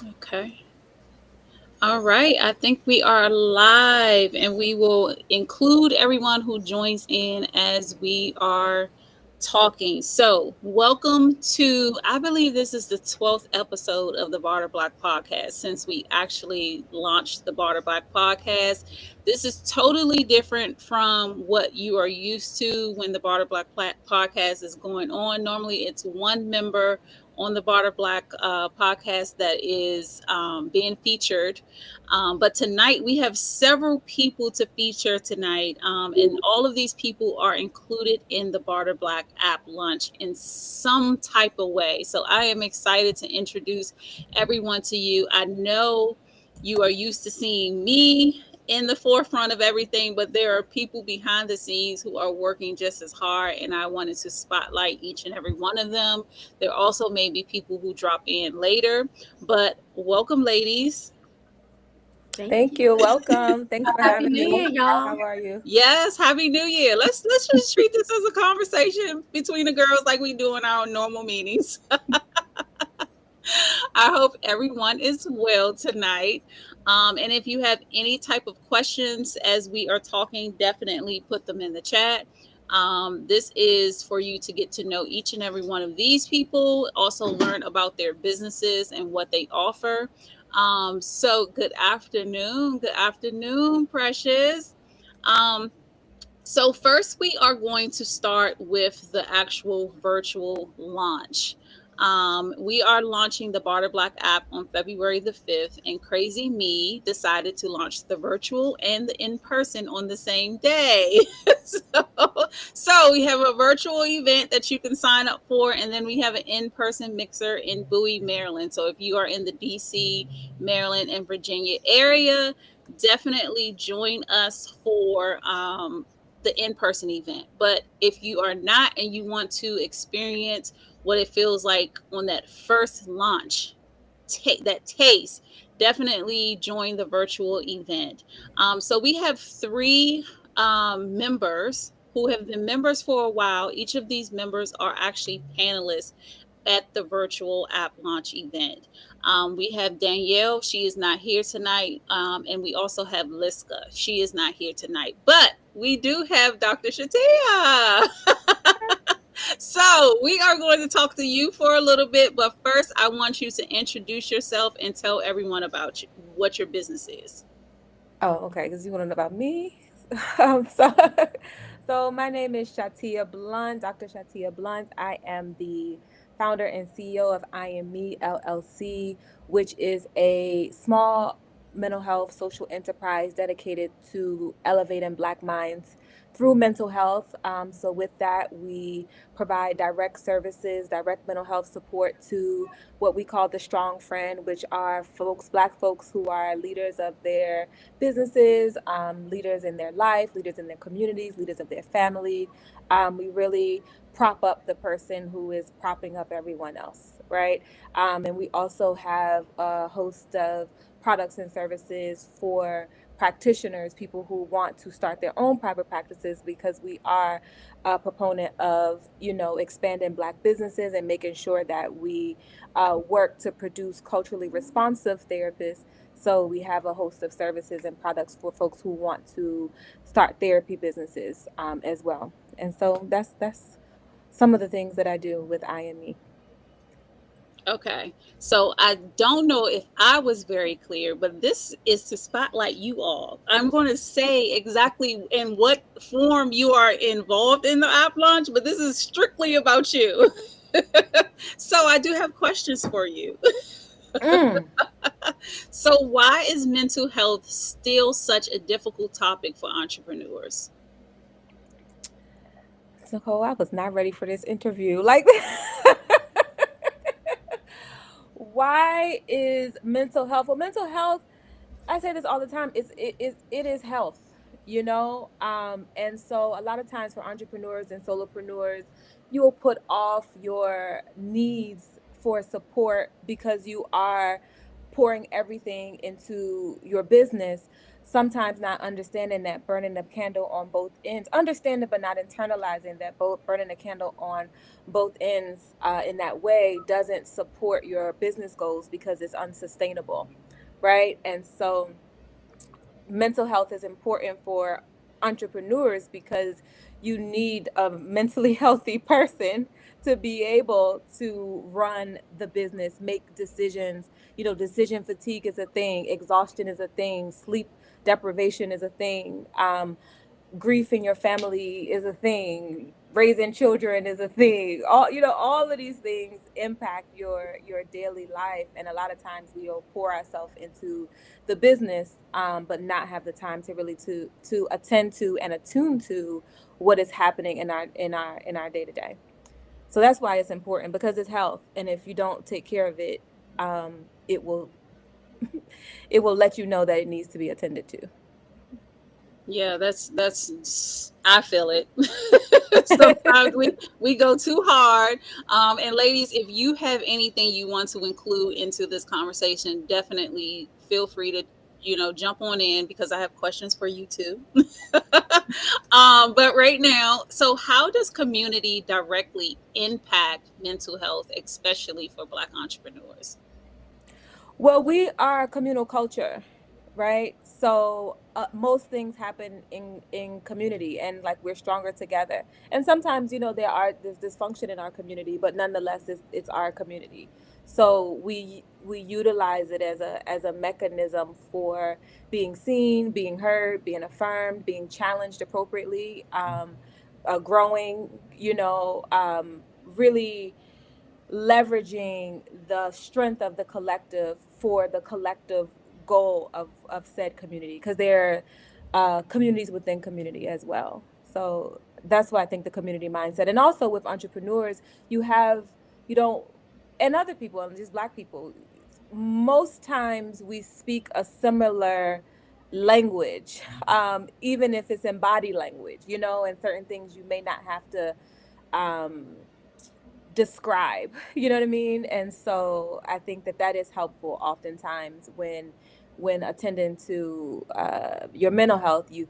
Okay. All right. I think we are live and we will include everyone who joins in as we are talking. So, welcome to, I believe this is the 12th episode of the Barter Black Podcast since we actually launched the Barter Black Podcast. This is totally different from what you are used to when the Barter Black Podcast is going on. Normally, it's one member on the Barter Black podcast that is being featured, but tonight we have several people to feature tonight, and all of these people are included in the Barter Black app lunch in some type of way. So I am excited to introduce everyone to you. I know you are used to seeing me in the forefront of everything, but there are people behind the scenes who are working just as hard, and I wanted to spotlight each and every one of them. There also may be people who drop in later, but welcome, ladies. Thank you. Welcome. Thanks for Happy having New me. Year, y'all. How are you? Yes, happy new year. Let's just treat this as a conversation between the girls like we do in our normal meetings. I hope everyone is well tonight. And if you have any type of questions as we are talking, definitely put them in the chat. This is for you to get to know each and every one of these people, also learn about their businesses and what they offer. So, good afternoon. Good afternoon, Precious. Um, so, first, we are going to start with the actual virtual launch. We are launching the Barter Black app on February the 5th, and Crazy Me decided to launch the virtual and the in person on the same day. so, so, we have a virtual event that you can sign up for, and then we have an in person mixer in Bowie, Maryland. So, if you are in the DC, Maryland, and Virginia area, definitely join us for the in-person event. But if you are not and you want to experience what it feels like on that first launch, take that taste, definitely join the virtual event. So we have three members who have been members for a while. Each of these members are actually panelists at the virtual app launch event. We have Danielle, she is not here tonight. And we also have Liska, she is not here tonight. But we do have Dr. Shatia. So we are going to talk to you for a little bit. But first, I want you to introduce yourself and tell everyone about you, what your business is. Oh, okay. Because you want to know about me. Um, so, so my name is Shatia Blunt, Dr. Shatia Blunt. I am the founder and CEO of I Am Me LLC, which is a small mental health social enterprise dedicated to elevating Black minds through mental health. So with that, we provide direct services, direct mental health support to what we call the strong friend, which are folks, Black folks who are leaders of their businesses, leaders in their life, leaders in their communities, leaders of their family. We really prop up the person who is propping up everyone else, right? And we also have a host of products and services for practitioners, people who want to start their own private practices, because we are a proponent of, expanding Black businesses and making sure that we work to produce culturally responsive therapists. So we have a host of services and products for folks who want to start therapy businesses, as well. And so that's some of the things that I do with IME. Okay. So I don't know if I was very clear, but this is to spotlight you all. I'm going to say exactly in what form you are involved in the app launch, but this is strictly about you. So I do have questions for you. Mm. So why is mental health still such a difficult topic for entrepreneurs? Nicole, I was not ready for this interview. Like, why is mental health? Well, mental health, I say this all the time, it is health, and so a lot of times for entrepreneurs and solopreneurs, you will put off your needs for support because you are pouring everything into your business. sometimes not understanding that burning the candle on both ends, understanding but not internalizing that both burning the candle on both ends in that way doesn't support your business goals because it's unsustainable, right? And so mental health is important for entrepreneurs because you need a mentally healthy person to be able to run the business, make decisions. You know, decision fatigue is a thing, exhaustion is a thing, sleep deprivation is a thing. Grief in your family is a thing, raising children is a thing. All, you know, all of these things impact your daily life, and a lot of times we'll pour ourselves into the business, but not have the time to really to attend to and attune to what is happening in our day to day. So that's why it's important, because it's health, and if you don't take care of it, it will it will let you know that it needs to be attended to. Yeah, that's I feel it. Sometimes we go too hard. And ladies, if you have anything you want to include into this conversation, definitely feel free to, jump on in, because I have questions for you too. But right now, so how does community directly impact mental health, especially for Black entrepreneurs? Well, we are a communal culture, right? So most things happen in community, and like we're stronger together. And sometimes, you know, there's dysfunction in our community, but nonetheless, it's our community. So we utilize it as a mechanism for being seen, being heard, being affirmed, being challenged appropriately, growing. You know, really leveraging the strength of the collective for the collective goal of said community, because there are communities within community as well. So that's why I think the community mindset, and also with entrepreneurs, you don't, and other people, and just Black people, most times we speak a similar language, even if it's embodied language, you know, and certain things you may not have to um, describe, you know what I mean? And so I think that that is helpful oftentimes when attending to your mental health. You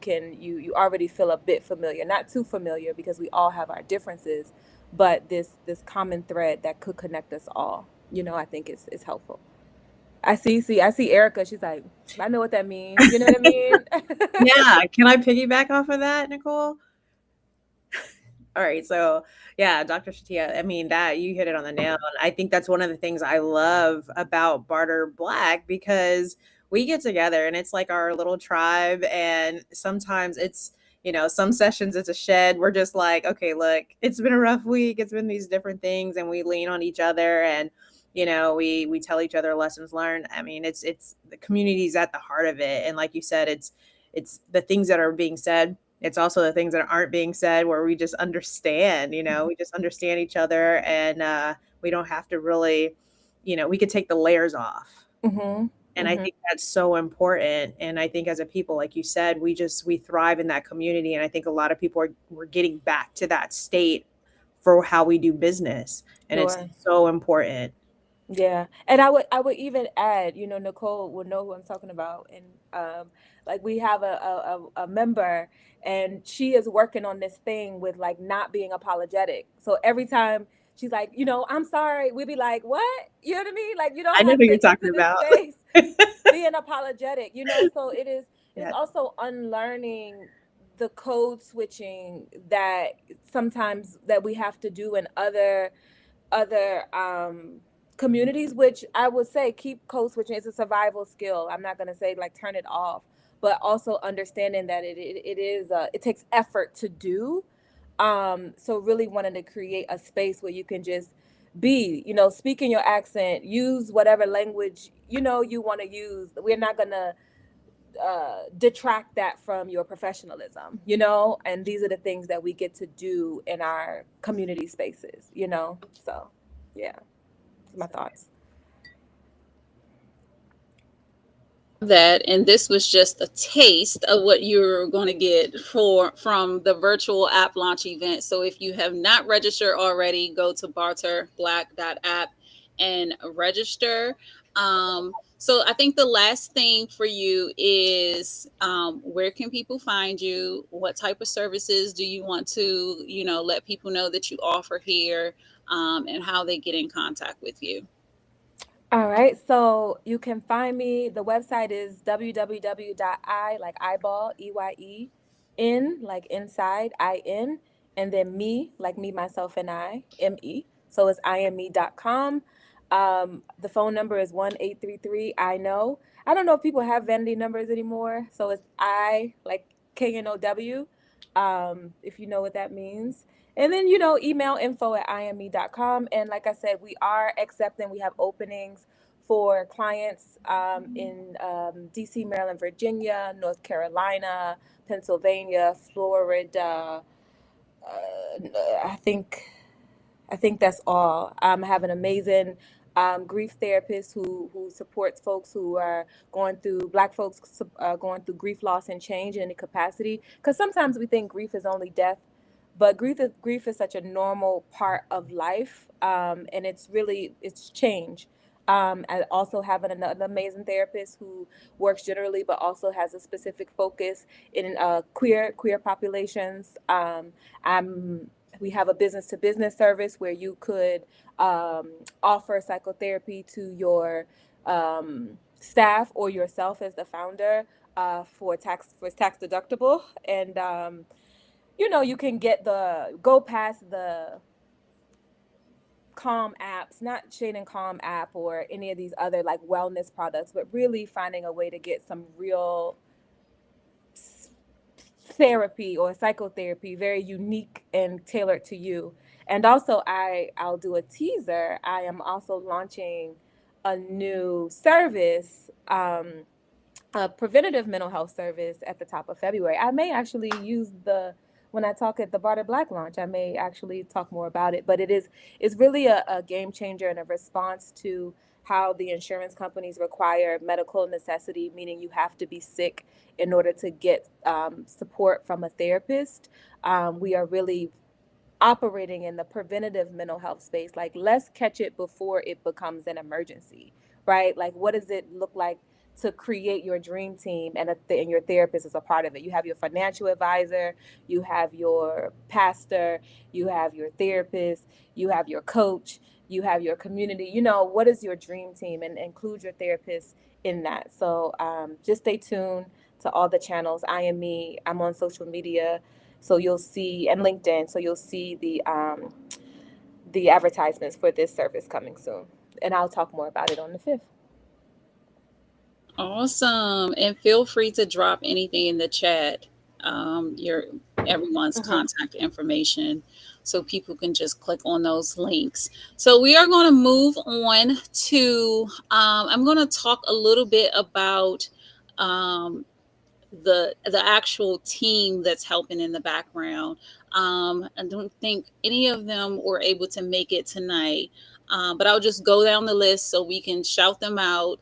already feel a bit familiar, not too familiar, because we all have our differences, but this common thread that could connect us all, you know, I think is helpful. I see Erica, she's like, I know what that means, you know what I mean? Yeah, can I piggyback off of that, Nicole? All right, so yeah, Dr. Shatia, I mean that you hit it on the nail. And I think that's one of the things I love about Barter Black, because we get together and it's like our little tribe. And sometimes it's, some sessions it's a shed. We're just like, okay, look, it's been a rough week. It's been these different things, and we lean on each other, and we tell each other lessons learned. I mean, it's the community's at the heart of it. And like you said, it's the things that are being said, it's also the things that aren't being said, where we just understand, we just understand each other, and we don't have to really, we could take the layers off. Mm-hmm. And I Mm-hmm. think that's so important. And I think as a people, like you said, we thrive in that community. And I think a lot of people we're getting back to that state for how we do business. And it's Sure. so important. Yeah, and I would even add, you know, Nicole will know who I'm talking about, and like we have a member, and she is working on this thing with like not being apologetic. So every time she's like, you know, I'm sorry, we be like, what? You know what I mean? Like you I don't know have who you're to get talking to this about. space being apologetic, you know. So it's Yeah. also unlearning the code switching that sometimes that we have to do in other communities, which I would say keep code switching. It's a survival skill. I'm not going to say like turn it off, but also understanding that it is it takes effort to do. So really wanting to create a space where you can just be, you know, speak in your accent, use whatever language you know you want to use. We're not going to detract that from your professionalism, you know, and these are the things that we get to do in our community spaces, you know. So yeah, my thoughts. That, and this was just a taste of what you're going to get from the virtual app launch event. So if you have not registered already, go to barterblack.app and register. So I think the last thing for you is where can people find you? What type of services do you want to, let people know that you offer here, and how they get in contact with you? All right, so you can find me. The website is www.I, like eyeball, EYE, in, like inside, IN, and then me, like me, myself, and I, ME. So it's IME.com. The phone number is 1-833 I know. I don't know if people have vanity numbers anymore. So it's I, like KNOW, if you know what that means. And then, email info@ime.com. And like I said, we are accepting, we have openings for clients in DC, Maryland, Virginia, North Carolina, Pennsylvania, Florida. I think that's all. I have an amazing grief therapist who supports folks who are going through Black folks going through grief, loss, and change in any capacity. Because sometimes we think grief is only death, but grief is such a normal part of life, and it's change. I also have an amazing therapist who works generally, but also has a specific focus in queer populations. I'm We have a business to business service where you could offer psychotherapy to your staff or yourself as the founder for tax deductible, and you can go past the Calm apps, not Shade and Calm app or any of these other like wellness products, but really finding a way to get some real therapy or psychotherapy, very unique and tailored to you. And also, I'll do a teaser. I am also launching a new service, a preventative mental health service at the top of February. I may actually use when I talk at the Barter Black launch, I may actually talk more about it. But it's really a game changer and a response to how the insurance companies require medical necessity, meaning you have to be sick in order to get support from a therapist. We are really operating in the preventative mental health space. Like, let's catch it before it becomes an emergency, right? Like, what does it look like to create your dream team, and your therapist is a part of it? You have your financial advisor, you have your pastor, you have your therapist, you have your coach, you have your community. What is your dream team, and include your therapist in that. So just stay tuned to all the channels. I am me. I'm on social media, so you'll see, and LinkedIn, so you'll see the advertisements for this service coming soon. And I'll talk more about it on the 5th. Awesome. And feel free to drop anything in the chat, your everyone's Mm-hmm. contact information, so people can just click on those links. So we are going to move on to I'm going to talk a little bit about um, the actual team that's helping in the background. I don't think any of them were able to make it tonight, but I'll just go down the list so we can shout them out.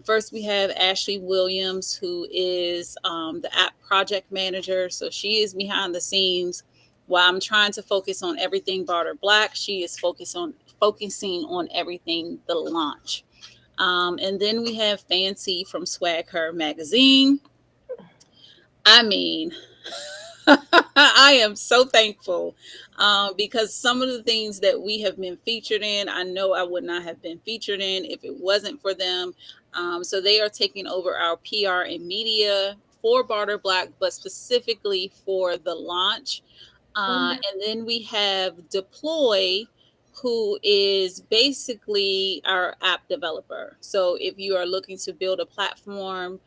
First, we have Ashley Williams, who is the app project manager. So she is behind the scenes while I'm trying to focus on everything Barter Black. She is focusing on everything the launch. And then we have Fancy from Swag Her Magazine. I mean, I am so thankful, because some of the things that we have been featured in, I know I would not have been featured in if it wasn't for them. So they are taking over our PR and media for Barter Black, but specifically for the launch. And then we have Deploy, who is basically our app developer. So if you are looking to build a platform,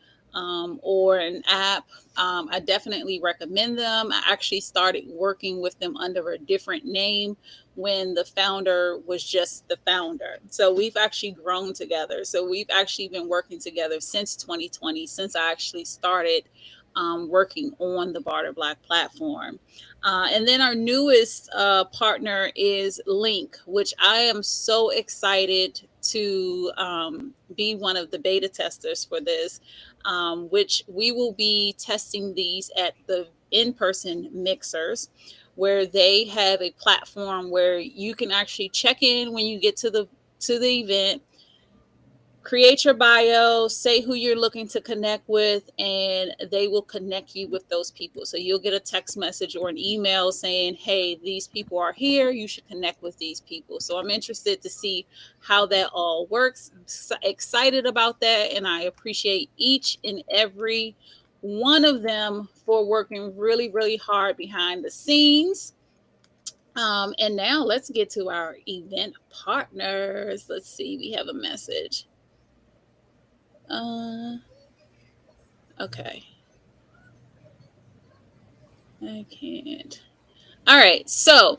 or an app, I definitely recommend them. I actually started working with them under a different name when the founder was just the founder. So we've actually grown together. So we've actually been working together since 2020, since I actually started working on the Barter Black platform. And then our newest partner is Link, which I am so excited to be one of the beta testers for this, which we will be testing these at the in-person mixers, where they have a platform where you can actually check in when you get to the to the event, create your bio, say who you're looking to connect with, and they will connect you with those people. So you'll get a text message or an email saying, hey, these people are here. You should connect with these people. So I'm interested to see how that all works. Excited about that. And I appreciate each and every one of them for working really, really hard behind the scenes. And now let's get to our event partners. Let's see, we have a message. Uh, okay. I can't. All right. So,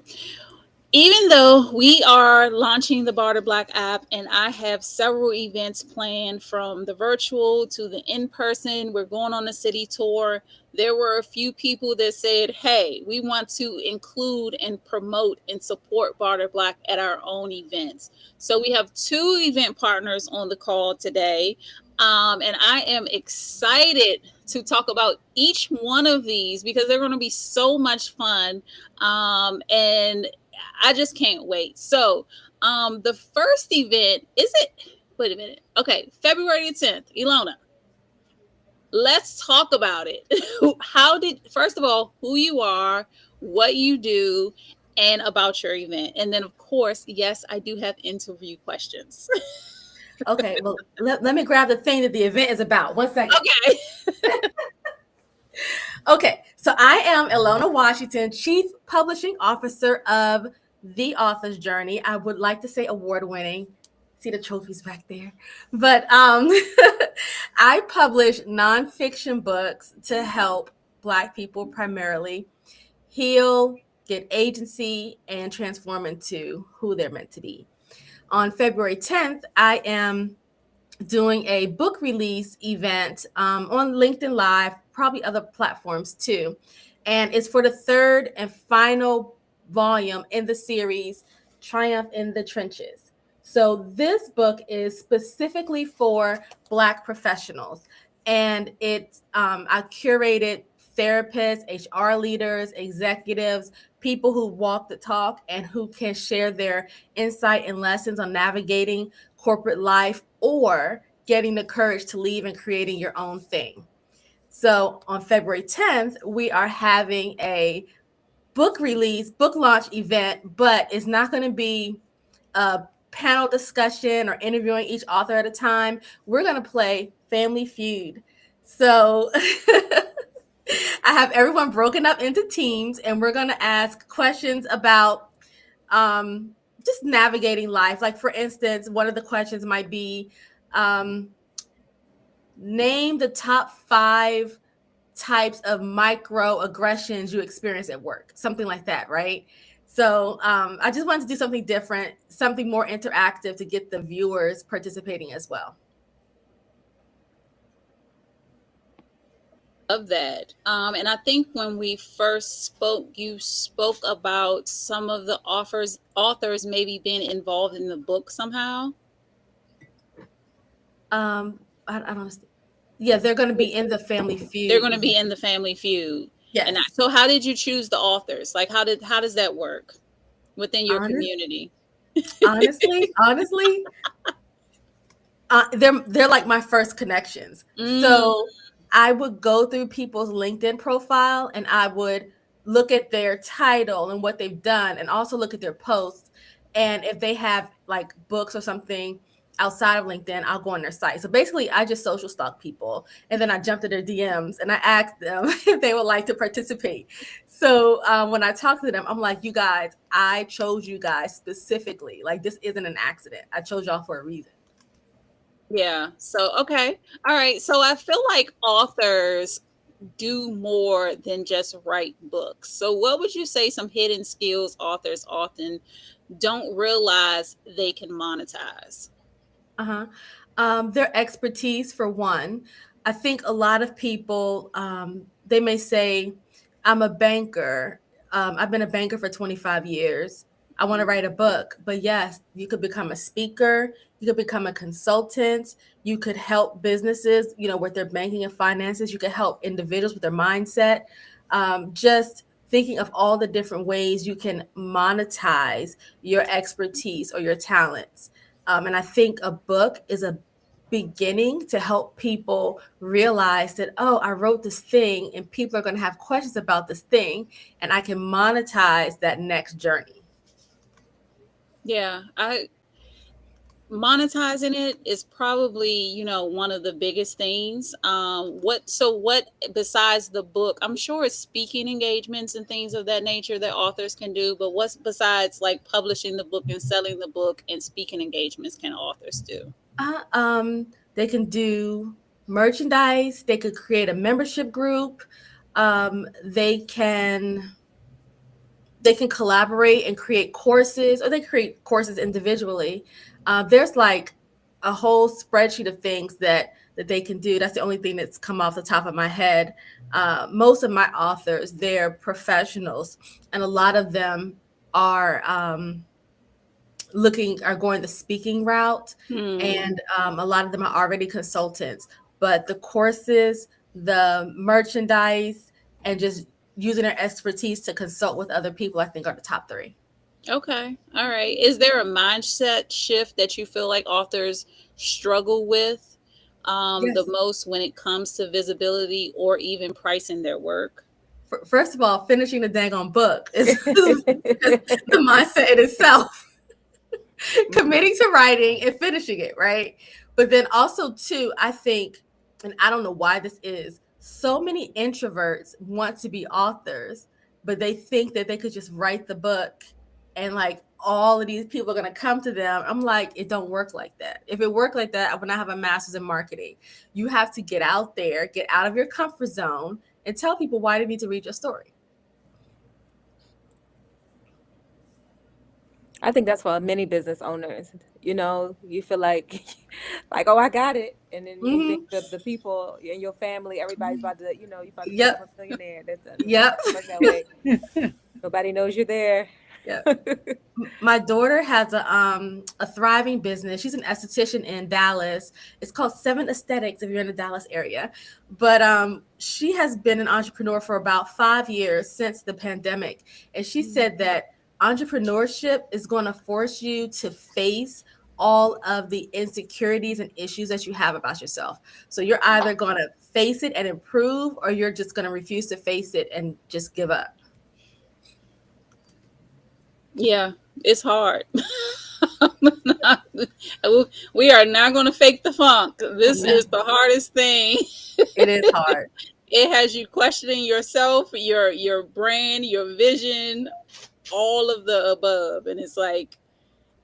even though we are launching the Barter Black app and I have several events planned from the virtual to the in person, we're going on a city tour. There were a few people that said, hey, we want to include and promote and support Barter Black at our own events. So we have 2 event partners on the call today. And I am excited to talk about each one of these because they're going to be so much fun. And I just can't wait. So, the first event is it? Wait a minute. Okay, February 10th, Ilona. Let's talk about it. First of all, who you are, what you do, and about your event. And then, of course, yes, I do have interview questions. Okay, well, let me grab the thing that the event is about. 1 second. Okay. Okay, so I am Ilona Washington, Chief Publishing Officer of The Author's Journey. I would like to say award-winning. See the trophies back there. But I publish nonfiction books to help Black people primarily heal, get agency, and transform into who they're meant to be. On February 10th, I am doing a book release event on LinkedIn Live, probably other platforms too. And it's for the 3rd and final volume in the series, Triumph in the Trenches. So this book is specifically for Black professionals. And I curated therapists, HR leaders, executives, people who walk the talk and who can share their insight and lessons on navigating corporate life or getting the courage to leave and creating your own thing. So on February 10th, we are having a book launch event, but it's not going to be a panel discussion or interviewing each author at a time. We're going to play Family Feud. So I have everyone broken up into teams, and we're going to ask questions about just navigating life. Like, for instance, one of the questions might be, name the top 5 types of microaggressions you experience at work, something like that, right? So I just wanted to do something different, something more interactive to get the viewers participating as well. Of that. And I think when we first spoke, you spoke about some of the authors maybe being involved in the book somehow. I don't understand. Yeah, they're going to be in the Family Feud. They're going to be in the Family Feud. Yes. And so how did you choose the authors? Like, how does that work within your community? Honestly, they're like my first connections. So I would go through people's LinkedIn profile and I would look at their title and what they've done, and also look at their posts. And if they have like books or something outside of LinkedIn, I'll go on their site. So basically, I just social stalk people, and then I jump to their DMs and I ask them if they would like to participate. So when I talk to them, I'm like, you guys, I chose you guys specifically. Like, this isn't an accident. I chose y'all for a reason. Yeah. So, okay. All right. So I feel like authors do more than just write books. So what would you say some hidden skills authors often don't realize they can monetize? Their expertise, for one. I think a lot of people, they may say, I'm a banker. I've been a banker for 25 years. I want to write a book. But yes, you could become a speaker. You could become a consultant. You could help businesses, with their banking and finances. You could help individuals with their mindset. Just thinking of all the different ways you can monetize your expertise or your talents. And I think a book is a beginning to help people realize that, oh, I wrote this thing and people are going to have questions about this thing, and I can monetize that next journey. Yeah, I monetizing it is probably, one of the biggest things. What besides the book, I'm sure it's speaking engagements and things of that nature that authors can do, but what's besides like publishing the book and selling the book and speaking engagements can authors do? They can do merchandise. They could create a membership group. They can collaborate and create courses, or they create courses individually. There's like a whole spreadsheet of things that they can do. That's the only thing that's come off the top of my head. Most of my authors, they're professionals, and a lot of them are going the speaking route, and a lot of them are already consultants. But the courses, the merchandise, and just using their expertise to consult with other people, I think, are the top three. Okay. All right. Is there a mindset shift that you feel like authors struggle with the Yes. most when it comes to visibility or even pricing their work? First of all, finishing the dang on book is the mindset in itself. Committing to writing and finishing it, right? But then also, too, I think, and I don't know why this is, so many introverts want to be authors, but they think that they could just write the book and like all of these people are going to come to them. I'm like, it don't work like that. If it worked like that, I would not have a master's in marketing. You have to get out there, get out of your comfort zone, and tell people why they need to read your story. I think that's for many business owners. You feel like, oh, I got it, and then you think the people in your family, everybody's about to, you're about to become a millionaire. That's Yep. work that way. Nobody knows you're there. Yep. My daughter has a thriving business. She's an esthetician in Dallas. It's called 7 Aesthetics if you're in the Dallas area. But she has been an entrepreneur for about 5 years since the pandemic. And she said that entrepreneurship is going to force you to face all of the insecurities and issues that you have about yourself. So you're either going to face it and improve, or you're just going to refuse to face it and just give up. Yeah, it's hard. We are not going to fake the funk. This is the hardest thing. It is hard. It has you questioning yourself, your brand, your vision, all of the above. And it's like,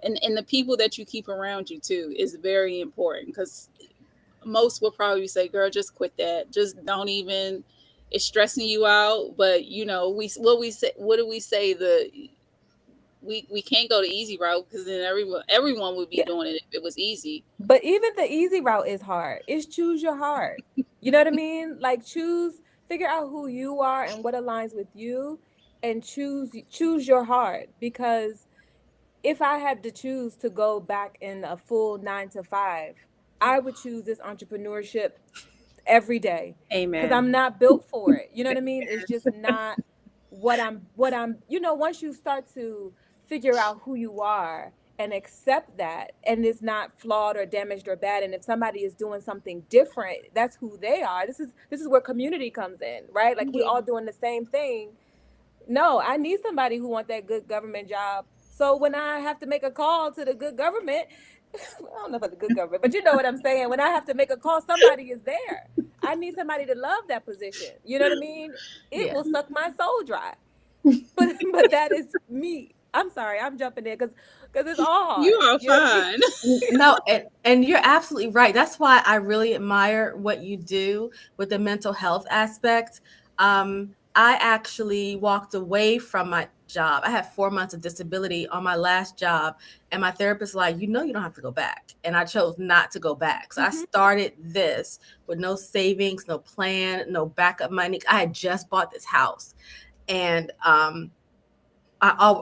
and the people that you keep around you too is very important, because most will probably say, girl, just quit that. Just don't even, it's stressing you out. But what do we say? We can't go the easy route, because then everyone would be doing it if it was easy. But even the easy route is hard. It's choose your heart. You know what I mean? Like figure out who you are and what aligns with you, and choose your heart. Because if I had to choose to go back in a full 9 to 5, I would choose this entrepreneurship every day. Amen. Because I'm not built for it. You know what I mean? It's just not what I'm, once you start to figure out who you are and accept that, and it's not flawed or damaged or bad, and if somebody is doing something different, that's who they are. This is where community comes in, right? Like we're all doing the same thing. No, I need somebody who wants that good government job. So when I have to make a call to the good government, I don't know about the good government, but you know what I'm saying. When I have to make a call, somebody is there. I need somebody to love that position. You know what I mean? It will suck my soul dry. But that is me. I'm sorry, I'm jumping in because it's all hard. You are fine. No, and you're absolutely right. That's why I really admire what you do with the mental health aspect. I actually walked away from my job. I had 4 months of disability on my last job, and my therapist was like, you don't have to go back. And I chose not to go back. So I started this with no savings, no plan, no backup money. I had just bought this house, and I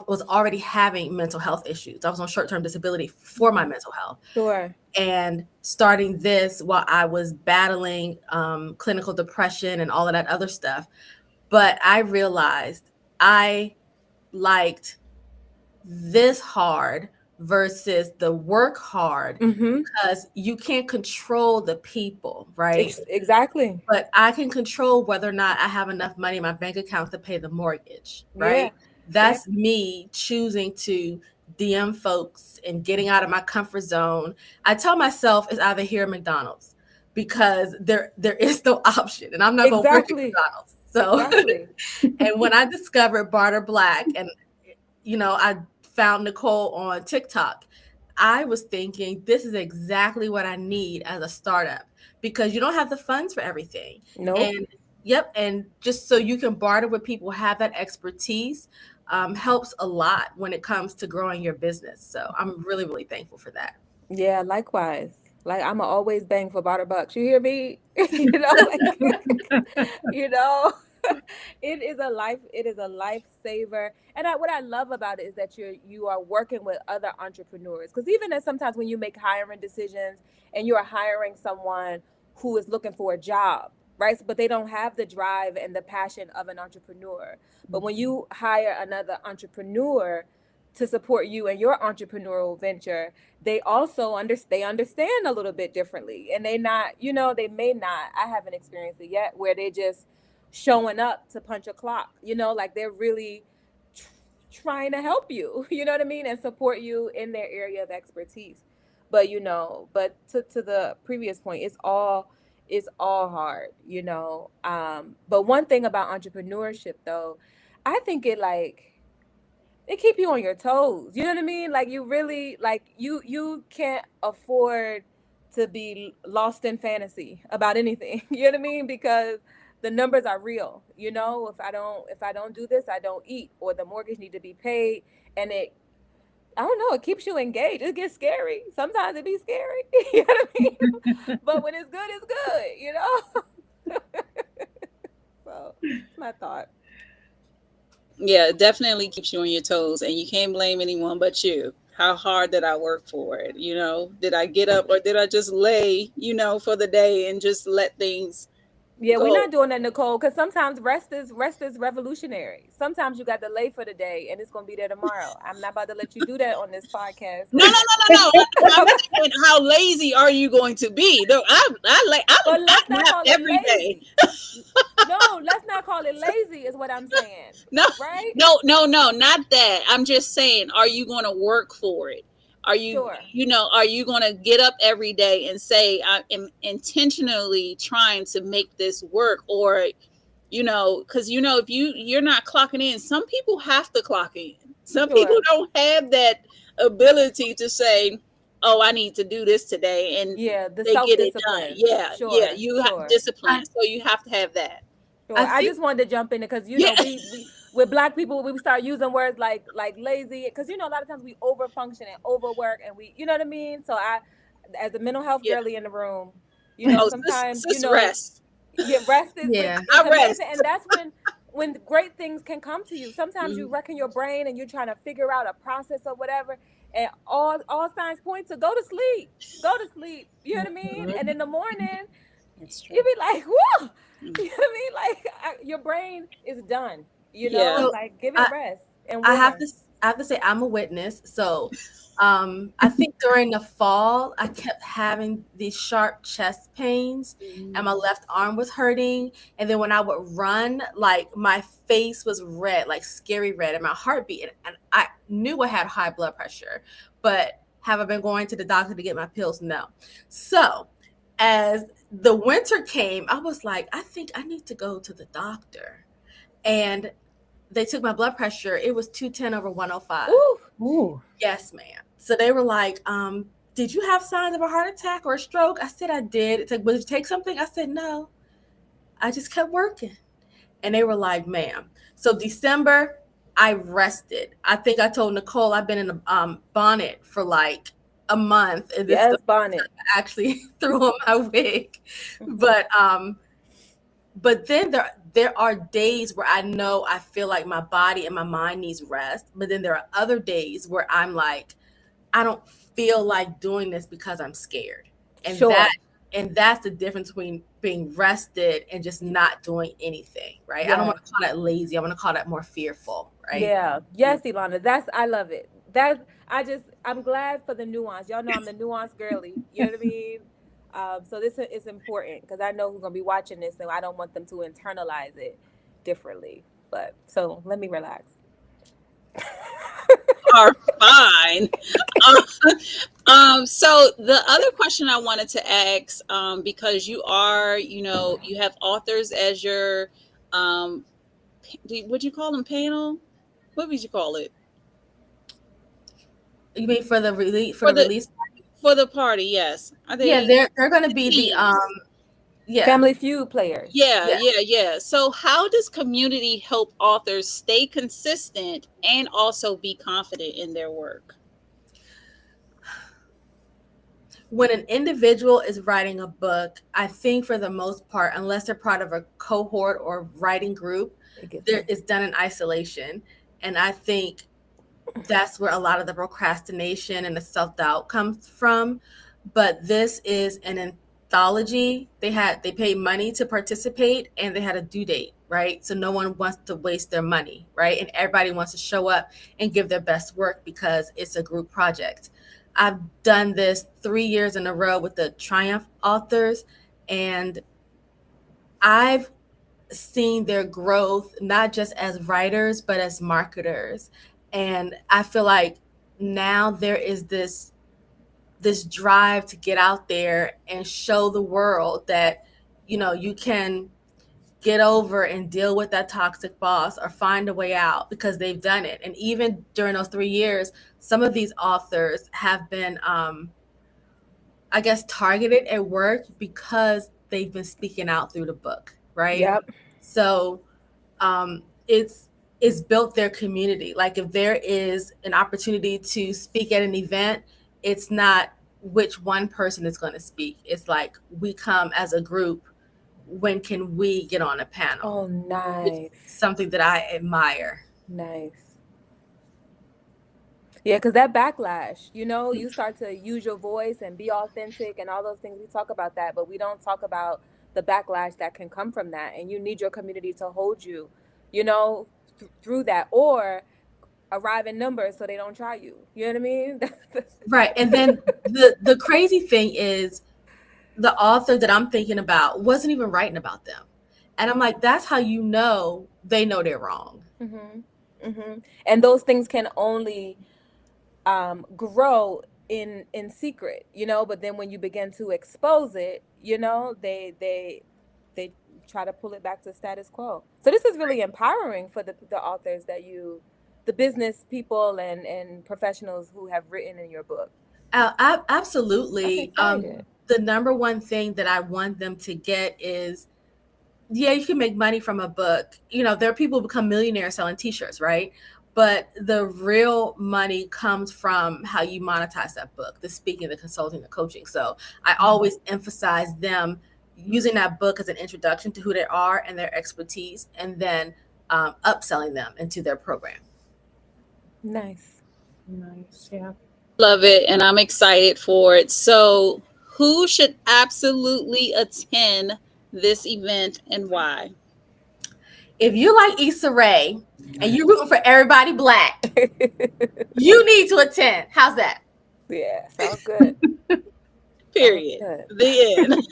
was already having mental health issues. I was on short-term disability for my mental health. Sure. And starting this while I was battling clinical depression and all of that other stuff. But I realized I liked this hard versus the work hard, because you can't control the people, right? Exactly. But I can control whether or not I have enough money in my bank account to pay the mortgage, right? Yeah. That's me choosing to DM folks and getting out of my comfort zone. I tell myself it's either here or McDonald's, because there is no option, and I'm not going to work at McDonald's. So, Exactly. and when I discovered Barter Black, and I found Nicole on TikTok, I was thinking this is exactly what I need as a startup, because you don't have the funds for everything. Nope. And and just so you can barter with people who have that expertise, helps a lot when it comes to growing your business. So I'm really, really thankful for that. Yeah, likewise. Like, I'm always bang for Barter Bucks. You hear me? You know, you know, it is a lifesaver. And what I love about it is that you are working with other entrepreneurs. Because even as sometimes when you make hiring decisions and you're hiring someone who is looking for a job, right? But they don't have the drive and the passion of an entrepreneur. But when you hire another entrepreneur to support you in your entrepreneurial venture, they also understand a little bit differently. And they may not, I haven't experienced it yet, where they just showing up to punch a clock, like they're really trying to help you, you know what I mean, and support you in their area of expertise. But to the previous point, it's all hard, but one thing about entrepreneurship, though, I think it keep you on your toes. You know what I mean? Like, you really, like, you can't afford to be lost in fantasy about anything. You know what I mean? Because the numbers are real. If I don't do this, I don't eat, or the mortgage need to be paid. And I don't know, it keeps you engaged. It gets scary. Sometimes it be scary. You know what I mean? But when it's good, So that's my thought. Yeah, it definitely keeps you on your toes, and you can't blame anyone but you. How hard did I work for it? Did I get up, or did I just lay, for the day and just let things Yeah, go? we're not doing that, Nicole, because sometimes rest is revolutionary. Sometimes you got to lay for the day and it's going to be there tomorrow. I'm not about to let you do that on this podcast. No. I'm saying, how lazy are you going to be? No, But let's not nap call every it day. lazy. No, let's not call it lazy, is what I'm saying. No, right? No, not that. I'm just saying, are you going to work for it? Are you, Sure. Are you going to get up every day and say, I am intentionally trying to make this work? Or, because, if you're not clocking in, some people have to clock in. Some Sure. people don't have that ability to say, oh, I need to do this today. And the they get it done. self-discipline. Yeah. Sure. Yeah. You have discipline. So you have to have that. Sure. I just wanted to jump in because, we with Black people, we start using words like lazy, because, a lot of times we overfunction and overwork, and we, you know what I mean? So as a mental health girly in the room, sometimes, rest. Yeah, rest is I rest. And that's when great things can come to you. Sometimes you wrecking your brain and you're trying to figure out a process or whatever, and all signs point to go to sleep. You know what I mean? And in the morning, you be like, whoa. You know what I mean? Like, your brain is done. Like, give it rest. And I have to say, I'm a witness. So, I think during the fall, I kept having these sharp chest pains, and my left arm was hurting. And then when I would run, like, my face was red, like scary red, and my heartbeat. And I knew I had high blood pressure, but have I been going to the doctor to get my pills? No. So, as the winter came, I was like, I think I need to go to the doctor. And they took my blood pressure. It was 210/105. Ooh. Yes, ma'am. So they were like, did you have signs of a heart attack or a stroke? I said, I did. It's like, would you take something? I said, no. I just kept working. And they were like, ma'am. So December, I rested. I think I told Nicole I've been in a bonnet for like a month. And this bonnet. I actually threw on my wig. But then there are days where I know I feel like my body and my mind needs rest. But then there are other days where I'm like, I don't feel like doing this because I'm scared. And that's the difference between being rested and just not doing anything, right? I don't want to call that lazy. I want to call that more fearful, right? Yeah. Yes, Ilana. I love it. I'm glad for the nuance. Y'all know I'm the nuance girly. You know what I mean? So this is important because I know who's gonna be watching this, and I don't want them to internalize it differently. But so let me relax. Are fine. So the other question I wanted to ask, because you are, you have authors as your, would you call them panel? What would you call it You mean for the release for the release? for the party? Yes, are Yeah, they they're going to be the teams? yeah. Family Feud players. Yeah, Yeah. yeah. So how does community help authors stay consistent and also be confident in their work? When an individual is writing a book, I think for the most part, unless they're part of a cohort or writing group, it's done in isolation. And I think that's where a lot of the procrastination and the self-doubt comes from. But this is an anthology. They paid money to participate, and they had a due date, right? So no one wants to waste their money, right? And everybody wants to show up and give their best work because it's a group project. I've done this 3 years in a row with the Triumph authors, and I've seen their growth, not just as writers, but as marketers. And I feel like now there is this drive to get out there and show the world that, you can get over and deal with that toxic boss or find a way out because they've done it. And even during those 3 years, some of these authors have been, I guess, targeted at work because they've been speaking out through the book, right? Yep. So it's built their community. Like if there is an opportunity to speak at an event, it's not which one person is going to speak. It's like we come as a group. When can we get on a panel? Oh, nice. It's something that I admire. Nice. Yeah, because that backlash, you start to use your voice and be authentic and all those things. We talk about that, but we don't talk about the backlash that can come from that. And you need your community to hold you, through that, or arrive in numbers so they don't try you. You know what I mean? Right. And then the crazy thing is the author that I'm thinking about wasn't even writing about them. And I'm like, that's how they know they're wrong. Mm-hmm. Mm-hmm. And those things can only grow in secret, but then when you begin to expose it, they try to pull it back to status quo. So this is really empowering for the authors the business people and professionals who have written in your book. Absolutely. The number one thing that I want them to get is, yeah, you can make money from a book. There are people who become millionaires selling t-shirts, right? But the real money comes from how you monetize that book, the speaking, the consulting, the coaching. So I always emphasize them using that book as an introduction to who they are and their expertise, and then upselling them into their program. Nice. Yeah. Love it, and I'm excited for it. So who should absolutely attend this event and why? If you like Issa Rae and you're rooting for everybody Black, you need to attend. How's that? Yeah, sounds good. Period. The end.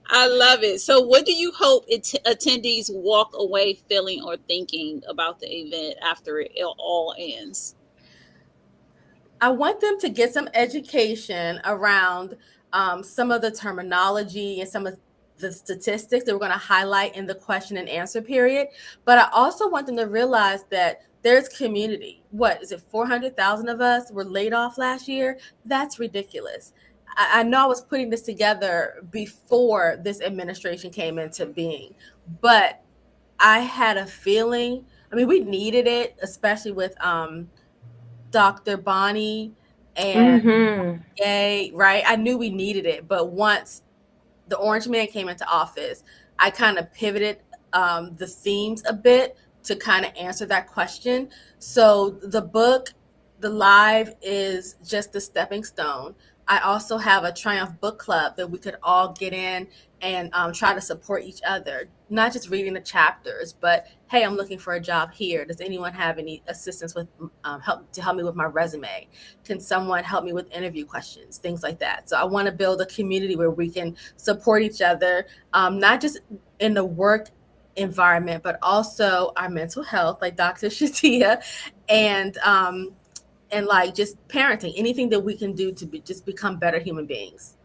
I love it. So what do you hope attendees walk away feeling or thinking about the event after it all ends? I want them to get some education around some of the terminology and some of the statistics that we're going to highlight in the question and answer period. But I also want them to realize that there's community. What is it? 400,000 of us were laid off last year. That's ridiculous. I know I was putting this together before this administration came into being, but I had a feeling, we needed it, especially with Dr. Bonnie and Gay, right? I knew we needed it, but once the Orange Man came into office, I kind of pivoted the themes a bit to kind of answer that question. So the book, the live, is just a stepping stone. I also have a Triumph book club that we could all get in and try to support each other, not just reading the chapters, but hey, I'm looking for a job here. Does anyone have any assistance with help me with my resume? Can someone help me with interview questions? Things like that. So I want to build a community where we can support each other, not just in the work environment, but also our mental health, like Dr. Shatia, and like just parenting, anything that we can do to just become better human beings.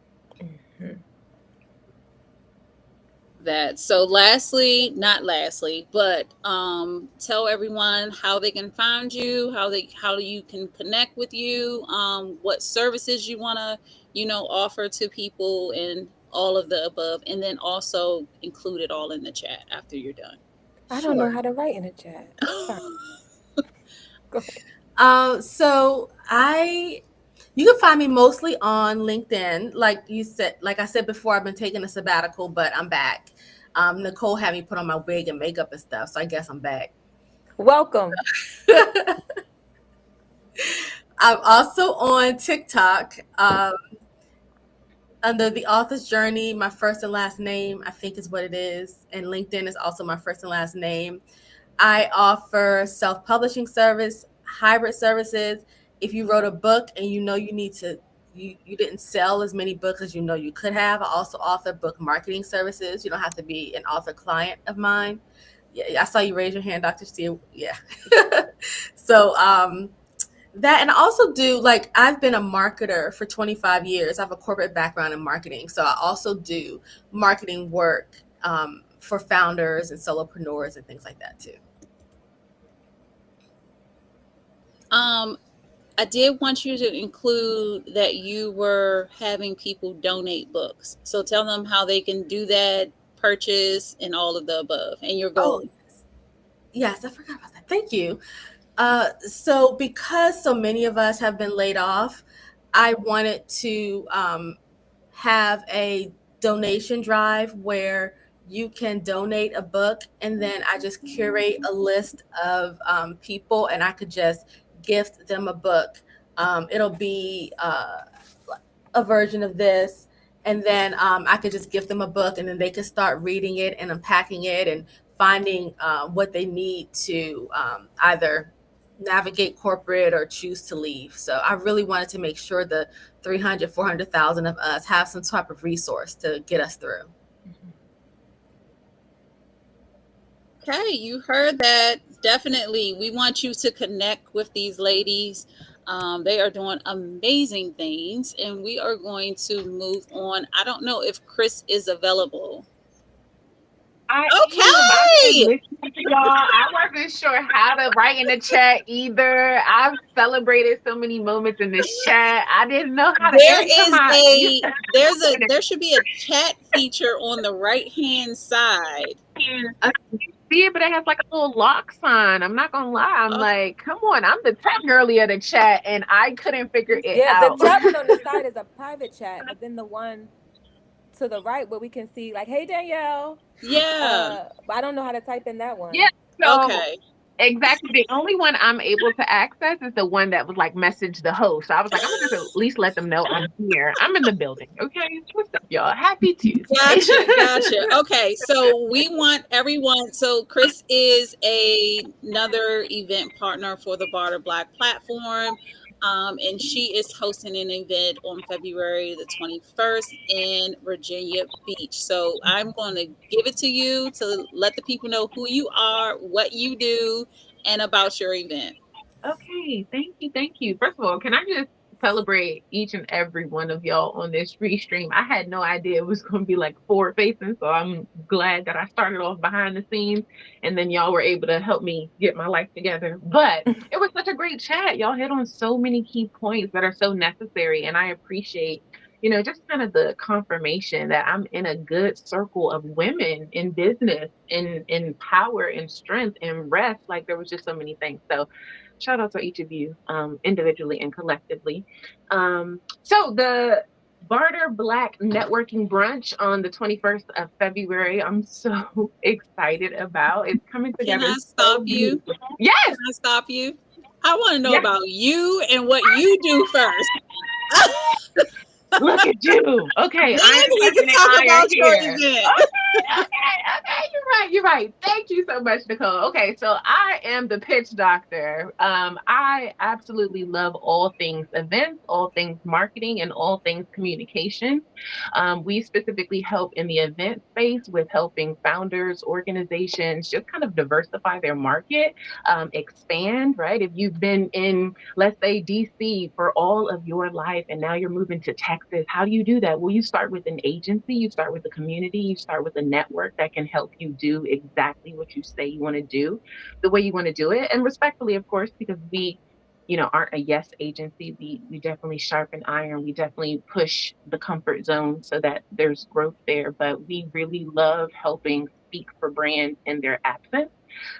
That. So lastly, not lastly, but tell everyone how they can find you, how you can connect with you, what services you want to, offer to people, and all of the above, and then also include it all in the chat after you're done. I don't know how to write in the chat. I'm sorry. Go ahead. So you can find me mostly on LinkedIn. Like I said before, I've been taking a sabbatical, but I'm back. Nicole had me put on my wig and makeup and stuff, so I guess I'm back. Welcome. I'm also on TikTok under the author's journey. My first and last name, I think, is what it is, and LinkedIn is also my first and last name. I offer self-publishing service, hybrid services. If you wrote a book and you need to, you didn't sell as many books as you could have, I also offer book marketing services. You don't have to be an author client of mine. Yeah, I saw you raise your hand, Dr. Steele. Yeah. So that, and I also do, like, I've been a marketer for 25 years. I have a corporate background in marketing. So I also do marketing work for founders and solopreneurs and things like that too. I did want you to include that you were having people donate books. So tell them how they can do that, purchase, and all of the above, and your goal. Oh, yes, I forgot about that. Thank you. So because so many of us have been laid off, I wanted to have a donation drive where you can donate a book, and then I just curate a list of people, and I could just gift them a book. It'll be a version of this, and then I could just gift them a book, and then they could start reading it and unpacking it and finding what they need to either navigate corporate or choose to leave. So I really wanted to make sure the 300, 400,000 of us have some type of resource to get us through. Okay, you heard that. Definitely, we want you to connect with these ladies. They are doing amazing things, and we are going to move on. I don't know if Chris is available. Okay. Y'all, I wasn't sure how to write in the chat either. I've celebrated so many moments in this chat. I didn't know how to There should be a chat feature on the right-hand side. See it, but it has like a little lock sign. I'm not gonna lie. I'm like, come on, I'm the tech girly of the chat, and I couldn't figure it out. Yeah, the chat one on the side is a private chat, but then the one to the right where we can see, like, hey Danielle. Yeah. I don't know how to type in that one. Yeah. So, okay. Exactly. The only one I'm able to access is the one that was like message the host. So I was like, I'm gonna just at least let them know I'm here. I'm in the building. Okay. What's up, y'all? Happy Tuesday. Gotcha. Okay. So we want everyone. So Chris is another event partner for the Barter Black platform. And she is hosting an event on February the 21st in Virginia Beach. So I'm going to give it to you to let the people know who you are, what you do, and about your event. Okay, thank you. First of all, can I just celebrate each and every one of y'all on this free stream? I had no idea it was going to be like forward facing, so I'm glad that I started off behind the scenes and then y'all were able to help me get my life together. But it was such a great chat. Y'all hit on so many key points that are so necessary, and I appreciate just kind of the confirmation that I'm in a good circle of women in business, in power and strength and rest. Like, there was just so many things. So shout out to each of you individually and collectively. So the Barter Black Networking Brunch on the 21st of February, I'm so excited about. It's coming together. Can I stop you? Yes. Can I stop you? I want to know about you and what you do first. Look at you. Okay, Then Iron we can Session and talk I are about your here. event. Okay. You're right. Thank you so much, Nicole. Okay, so I am the pitch doctor. I absolutely love all things events, all things marketing, and all things communication. We specifically help in the event space with helping founders, organizations just kind of diversify their market, expand, right? If you've been in, let's say, DC for all of your life and now you're moving to Texas, how do you do that? Well, you start with an agency, you start with a community, you start with a network that can help you do exactly what you say you want to do, the way you want to do it. And respectfully, of course, because we aren't a yes agency. We definitely sharpen iron. We definitely push the comfort zone so that there's growth there. But we really love helping speak for brands in their absence.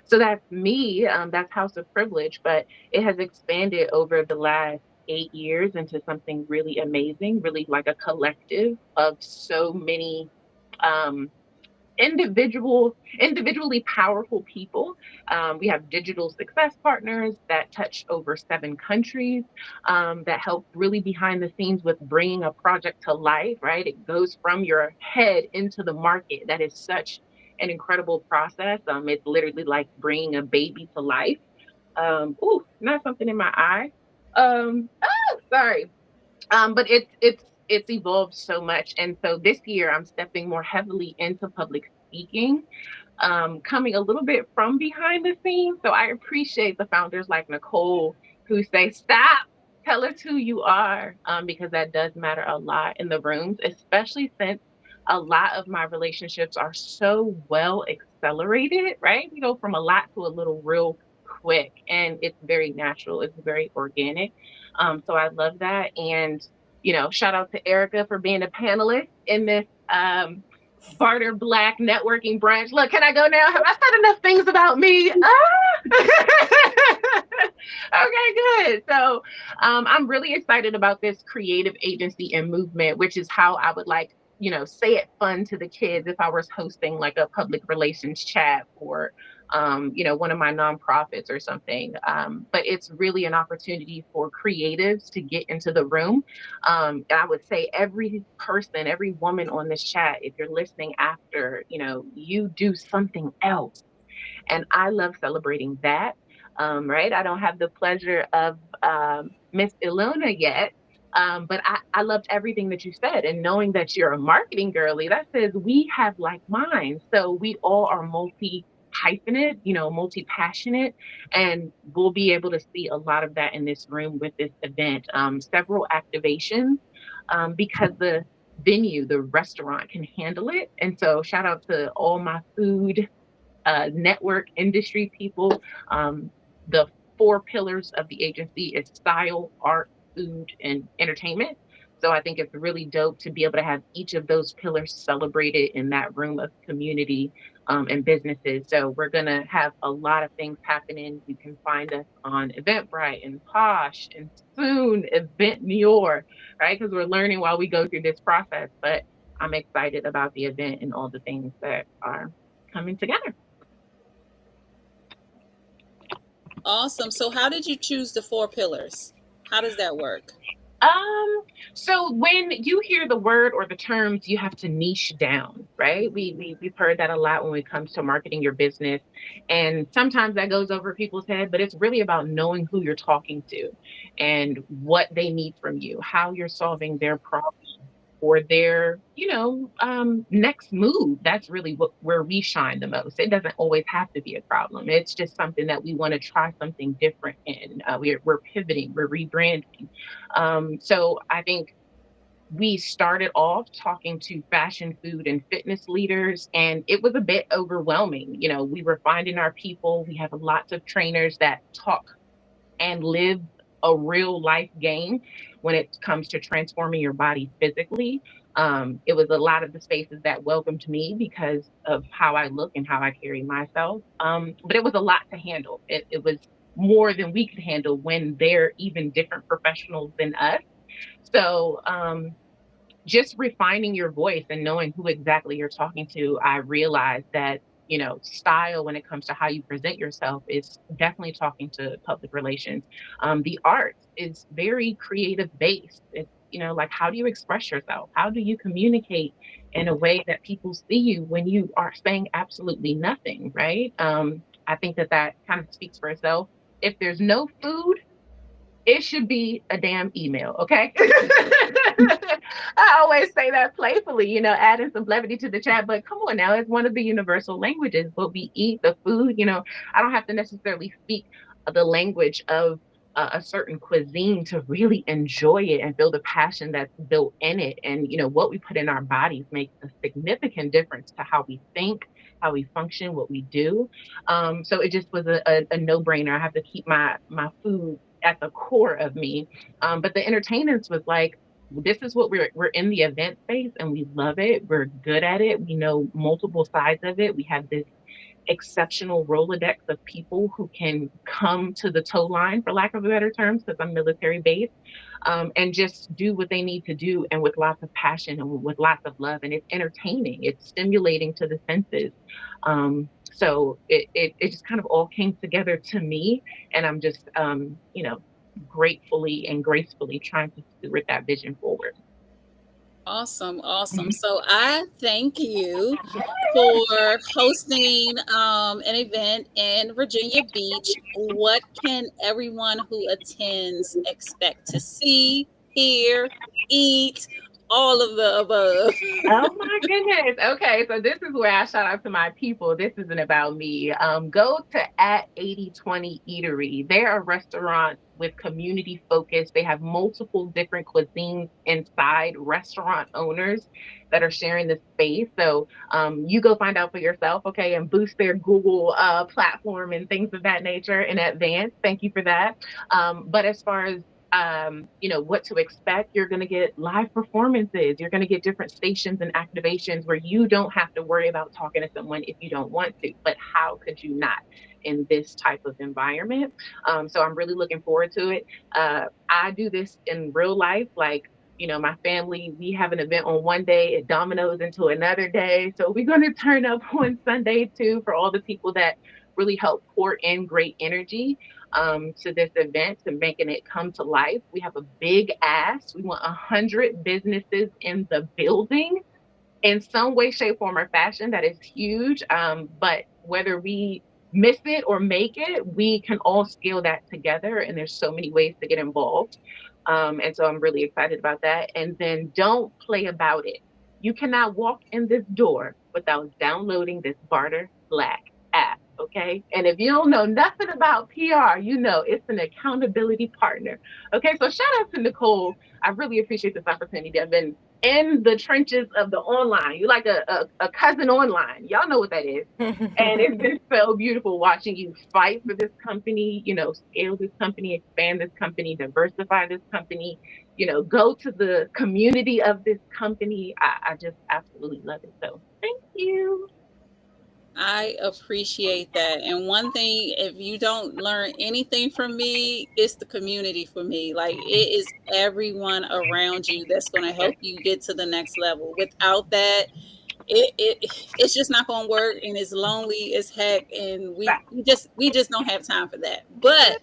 So that's me. That's House of Privilege, but it has expanded over the last 8 years into something really amazing, really like a collective of so many um, individually powerful people. We have digital success partners that touch over 7 countries, that help really behind the scenes with bringing a project to life, right? It goes from your head into the market. That is such an incredible process. It's literally like bringing a baby to life. Ooh, not something in my eye. Sorry. But it's evolved so much, and so this year I'm stepping more heavily into public speaking, coming a little bit from behind the scenes. So I appreciate the founders like Nicole who say, "Stop, tell us who you are," because that does matter a lot in the rooms, especially since a lot of my relationships are so well accelerated. Right, we go from a lot to a little real quick, and it's very natural. It's very organic. So I love that. And, shout out to Erica for being a panelist in this Barter Black networking branch. Look, can I go now? Have I said enough things about me? Okay, good. So I'm really excited about this creative agency and movement, which is how I would like, say it fun to the kids if I was hosting like a public relations chat or one of my nonprofits or something. But it's really an opportunity for creatives to get into the room. And I would say every person, every woman on this chat, if you're listening after, you do something else. And I love celebrating that. Right. I don't have the pleasure of Miss Ilona yet. But I loved everything that you said, and knowing that you're a marketing girly, that says we have like minds. So we all are multi hyphenate, multi passionate, and we'll be able to see a lot of that in this room with this event. Several activations, because the venue, the restaurant can handle it. And so shout out to all my food network industry people. The 4 pillars of the agency is style, art, food, and entertainment. So I think it's really dope to be able to have each of those pillars celebrated in that room of community and businesses. So we're going to have a lot of things happening. You can find us on Eventbrite and Posh and soon Event New York, right? Because we're learning while we go through this process. But I'm excited about the event and all the things that are coming together. Awesome. So how did you choose the 4 pillars? How does that work? So when you hear the word or the terms, you have to niche down, right? We've heard that a lot when it comes to marketing your business. And sometimes that goes over people's head, but it's really about knowing who you're talking to and what they need from you, how you're solving their problem or their, next move. That's really where we shine the most. It doesn't always have to be a problem. It's just something that we want to try something different in. We're pivoting, we're rebranding. So I think we started off talking to fashion, food, and fitness leaders, and it was a bit overwhelming. We were finding our people. We have lots of trainers that talk and live a real life game when it comes to transforming your body physically. It was a lot of the spaces that welcomed me because of how I look and how I carry myself. But it was a lot to handle. It was more than we could handle when they're even different professionals than us. So just refining your voice and knowing who exactly you're talking to, I realized that, style when it comes to how you present yourself is definitely talking to public relations. The arts is very creative based. It's like, how do you express yourself? How do you communicate in a way that people see you when you are saying absolutely nothing, right? I think that kind of speaks for itself. If there's no food, it should be a damn email, okay? I always say that playfully, adding some levity to the chat, but come on now, it's one of the universal languages. What we eat, the food, I don't have to necessarily speak the language of a certain cuisine to really enjoy it and feel the passion that's built in it. And, what we put in our bodies makes a significant difference to how we think, how we function, what we do. So it just was a no-brainer. I have to keep my food at the core of me. But the entertainers was like, this is what we're in the event space and we love it. We're good at it. We know multiple sides of it. We have this exceptional Rolodex of people who can come to the toe line, for lack of a better term, because I'm military based, and just do what they need to do, and with lots of passion and with lots of love. And it's entertaining. It's stimulating to the senses. So it just kind of all came together to me, and I'm just gratefully and gracefully trying to steward that vision forward. Awesome. So I thank you for hosting an event in Virginia Beach. What can everyone who attends expect to see, hear, eat, all of the above? Oh my goodness. Okay, so this is where I shout out to my people. This isn't about me. Go to at 8020 Eatery. They're a restaurant with community focus. They have multiple different cuisines inside, restaurant owners that are sharing the space. So you go find out for yourself, okay, and boost their Google platform and things of that nature in advance. Thank you for that. But as far as what to expect, you're going to get live performances. You're going to get different stations and activations where you don't have to worry about talking to someone if you don't want to. But how could you not in this type of environment? So I'm really looking forward to it. I do this in real life. Like, my family, we have an event on one day, it dominoes into another day. So we're going to turn up on Sunday too for all the people that really help pour in great energy to this event, to making it come to life. We have a big ask. We want 100 businesses in the building in some way, shape, form, or fashion. That is huge. But whether we miss it or make it, we can all scale that together. And there's so many ways to get involved. And so I'm really excited about that. And then don't play about it. You cannot walk in this door without downloading this Barter Black app. Okay. And if you don't know nothing about PR, it's an accountability partner. Okay. So shout out to Nicole. I really appreciate this opportunity. I've been in the trenches of the online. You're like a cousin online. Y'all know what that is. And it's been so beautiful watching you fight for this company, scale this company, expand this company, diversify this company, go to the community of this company. I just absolutely love it. So thank you. I appreciate that. And one thing, if you don't learn anything from me, it's the community for me. Like, it is everyone around you that's going to help you get to the next level. Without that, it's just not going to work, and it's lonely as heck. And we just don't have time for that. But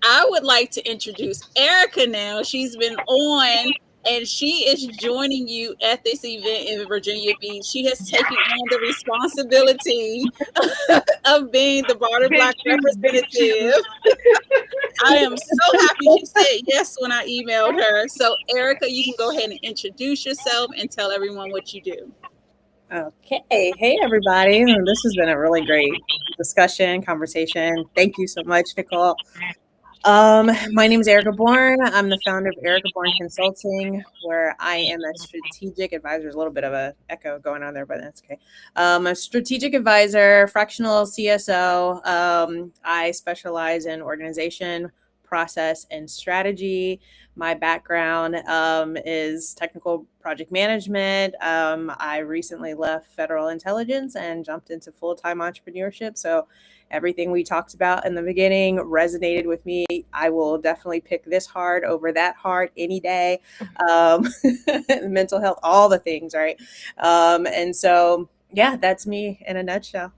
I would like to introduce Erica now. She's been on, and she is joining you at this event in Virginia Beach. She has taken on the responsibility of being the Barter Black representative. I am so happy she said yes when I emailed her. So, Erica, you can go ahead and introduce yourself and tell everyone what you do. Okay. Hey, everybody. This has been a really great discussion, conversation. Thank you so much, Nicole. My name is Erica Bourne. I'm the founder of Erica Bourne Consulting, where I am a strategic advisor. There's a little bit of an echo going on there, but that's okay. A strategic advisor, fractional CSO. I specialize in organization, process, and strategy. My background is technical project management. I recently left federal intelligence and jumped into full-time entrepreneurship. So everything we talked about in the beginning resonated with me. I will definitely pick this hard over that hard any day. Mental health, all the things, right? And so, yeah, that's me in a nutshell.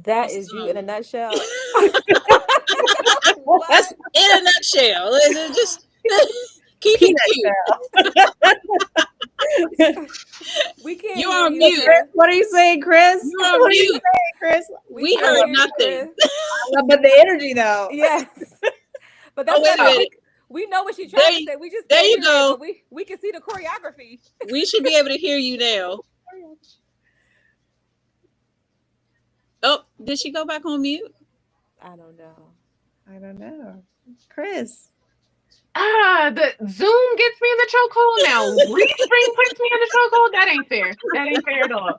That is you in a nutshell. That's in a nutshell. Keep Peanut it cute. We can't You're hear on you, mute. Chris. What are you saying, Chris? You're on What are you mute. saying, Chris? We can't heard hear you, nothing. Chris. But the energy, though. Yes. But Oh, that's wait a okay. minute. We know what she's There trying to you- say. We just there can't you hear go. it, but we can see the choreography. We should be able to hear you now. Oh, did she go back on mute? I don't know. I don't know. Chris. The Zoom gets me in the chokehold now. Restream puts me in the chokehold. That ain't fair. That ain't fair at all.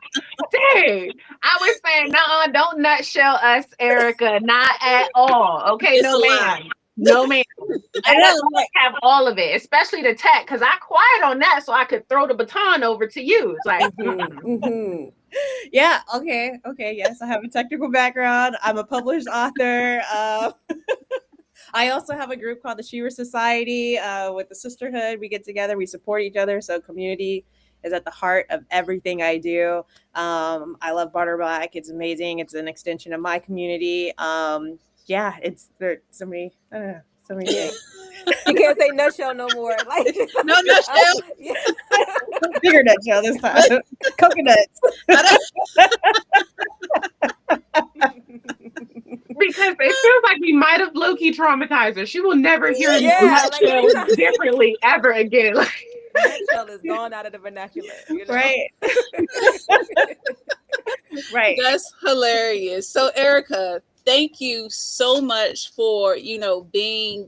Dang. I was saying, nah, don't nutshell us, Erica. Not at all. Okay, It's no a lie. ma'am. No ma'am. I Let us know. have all of it, especially the tech, because I quiet on that so I could throw the baton over to you. It's like, Yeah. Okay. Yes, I have a technical background. I'm a published author. I also have a group called the Shira Society with the Sisterhood. We get together, we support each other. So community is at the heart of everything I do. I love Barter Black. It's amazing. It's an extension of my community. Yeah, it's there. So many things. You can't say nutshell no more. Like No nutshell. Yeah. Bigger nutshell this time. Coconuts. because it feels like we might have low-key traumatized her. She will never hear Yeah, nutshell differently ever again. Nutshell is gone out of the vernacular. You know? Right. Right. That's hilarious. So, Erica, thank you so much for, being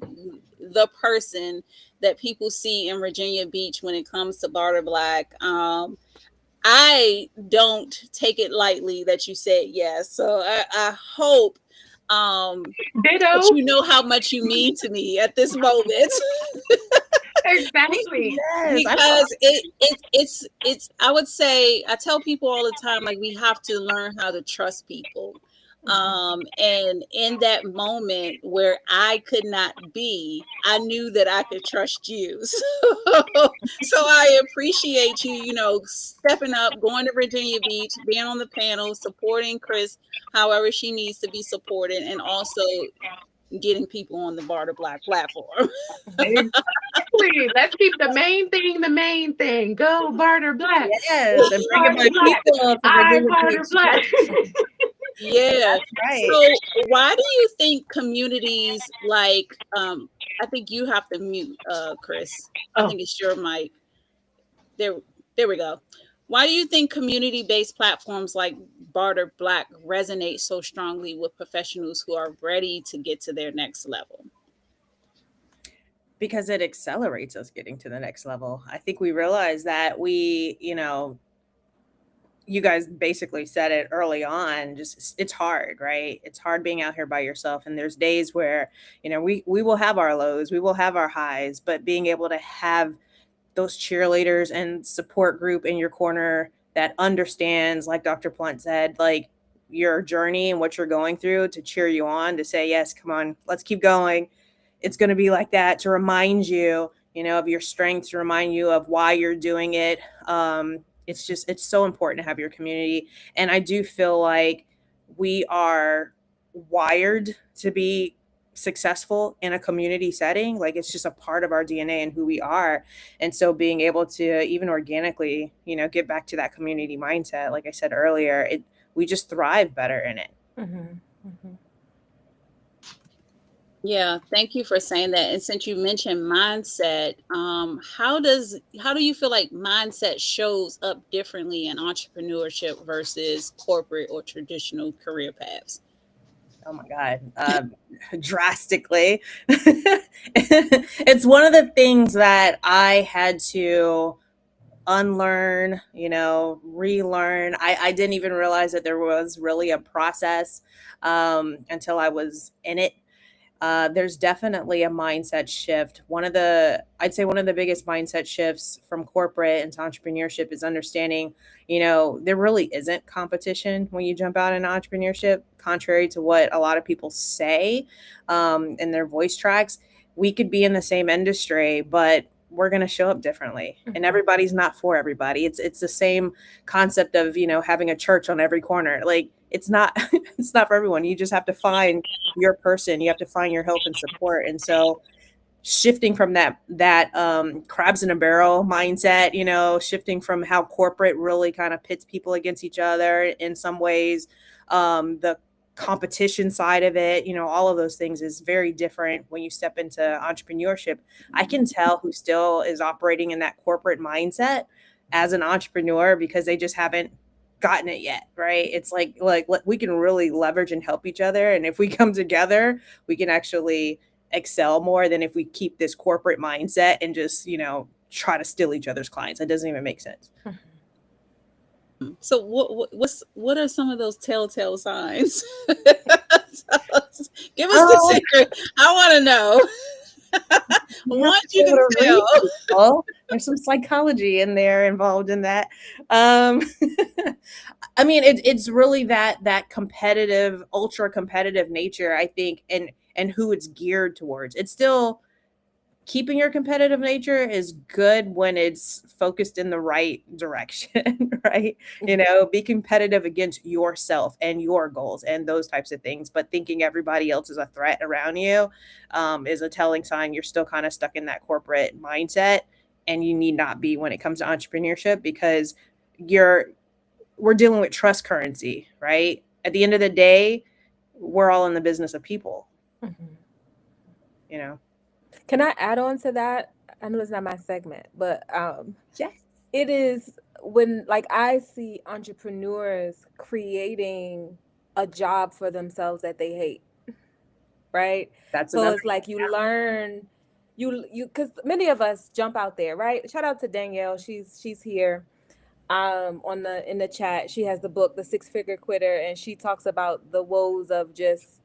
the person that people see in Virginia Beach when it comes to Barter Black. I don't take it lightly that you said yes. So I hope Ditto. that you know how much you mean to me at this moment. Exactly. Yes. Because it's I would say, I tell people all the time, like, we have to learn how to trust people. And in that moment where I could not be, I knew that I could trust you. So I appreciate you, stepping up, going to Virginia Beach, being on the panel, supporting Chris however she needs to be supported, and also getting people on the Barter Black platform. Exactly. Let's keep the main thing. Go Barter Black. Yes, and bringing my Black. people to I Virginia Barter Beach. Black. Yeah. Right. So why do you think communities like I think you have to mute Chris. I Oh. think it's your mic. There we go. Why do you think community-based platforms like Barter Black resonate so strongly with professionals who are ready to get to their next level? Because it accelerates us getting to the next level. I think we realize that you guys basically said it early on, just it's hard, right? It's hard being out here by yourself. And there's days where, we will have our lows, we will have our highs, but being able to have those cheerleaders and support group in your corner that understands, like Dr. Blunt said, like your journey and what you're going through, to cheer you on, to say, yes, come on, let's keep going. It's going to be like that, to remind you, of your strengths, to remind you of why you're doing it. It's so important to have your community. And I do feel like we are wired to be successful in a community setting. Like, it's just a part of our DNA and who we are. And so being able to even organically, get back to that community mindset, like I said earlier, we just thrive better in it. Yeah, thank you for saying that. And since you mentioned mindset, how do you feel like mindset shows up differently in entrepreneurship versus corporate or traditional career paths? Oh my God, drastically. It's one of the things that I had to unlearn, relearn. I didn't even realize that there was really a process until I was in it. There's definitely a mindset shift. I'd say one of the biggest mindset shifts from corporate into entrepreneurship is understanding, there really isn't competition when you jump out into entrepreneurship, contrary to what a lot of people say in their voice tracks. We could be in the same industry, but we're going to show up differently, and everybody's not for everybody. It's the same concept of, having a church on every corner. Like, it's not for everyone. You just have to find your person. You have to find your help and support. And so shifting from that crabs in a barrel mindset, shifting from how corporate really kind of pits people against each other in some ways, the competition side of it, all of those things is very different when you step into entrepreneurship. I can tell who still is operating in that corporate mindset as an entrepreneur because they just haven't gotten it yet, right? It's like we can really leverage and help each other, and if we come together, we can actually excel more than if we keep this corporate mindset and just try to steal each other's clients. That doesn't even make sense. So what are some of those telltale signs? Give us the secret. I want to know. What you can tell. Well, there's some psychology in there involved in that. I mean, it's really that competitive, ultra competitive nature, I think, and who it's geared towards. It's still keeping your competitive nature is good when it's focused in the right direction, right? Be competitive against yourself and your goals and those types of things. But thinking everybody else is a threat around you is a telling sign you're still kind of stuck in that corporate mindset, and you need not be when it comes to entrepreneurship, because we're dealing with trust currency, right? At the end of the day, we're all in the business of people. Can I add on to that? I know it's not my segment, but yes, it is when I see entrepreneurs creating a job for themselves that they hate, right? So it's like you learn, because many of us jump out there, right? Shout out to Danielle, she's here in the chat. She has the book, The 6-Figure Quitter, and she talks about the woes of just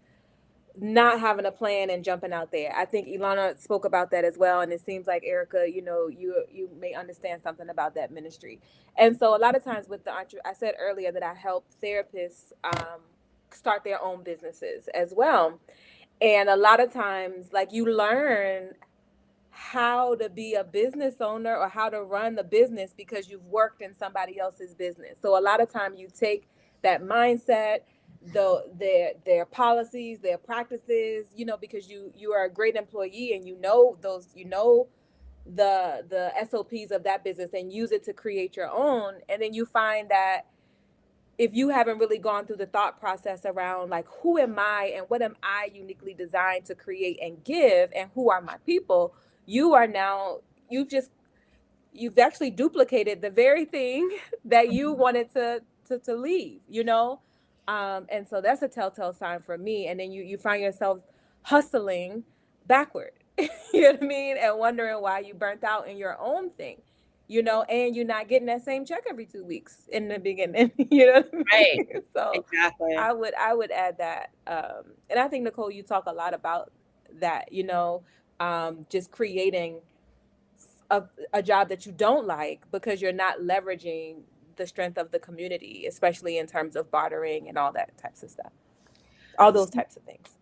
not having a plan and jumping out there. I think Ilana spoke about that as well, and it seems like Erica, you may understand something about that ministry. And so a lot of times with I said earlier that I help therapists start their own businesses as well, and a lot of times you learn how to be a business owner or how to run the business because you've worked in somebody else's business. So a lot of time you take that mindset, their policies, their practices, because you are a great employee and the SOPs of that business, and use it to create your own. And then you find that if you haven't really gone through the thought process around who am I and what am I uniquely designed to create and give, and who are my people, you've actually duplicated the very thing that you wanted to leave, and so that's a telltale sign for me. And then you find yourself hustling backward, you know what I mean, and wondering why you burnt out in your own thing, and you're not getting that same check every 2 weeks in the beginning, you know what I mean? Right. So exactly. I would add that, and I think, Nicole, you talk a lot about that, just creating a job that you don't like because you're not leveraging the strength of the community, especially in terms of bartering and all that types of stuff, all those types of things.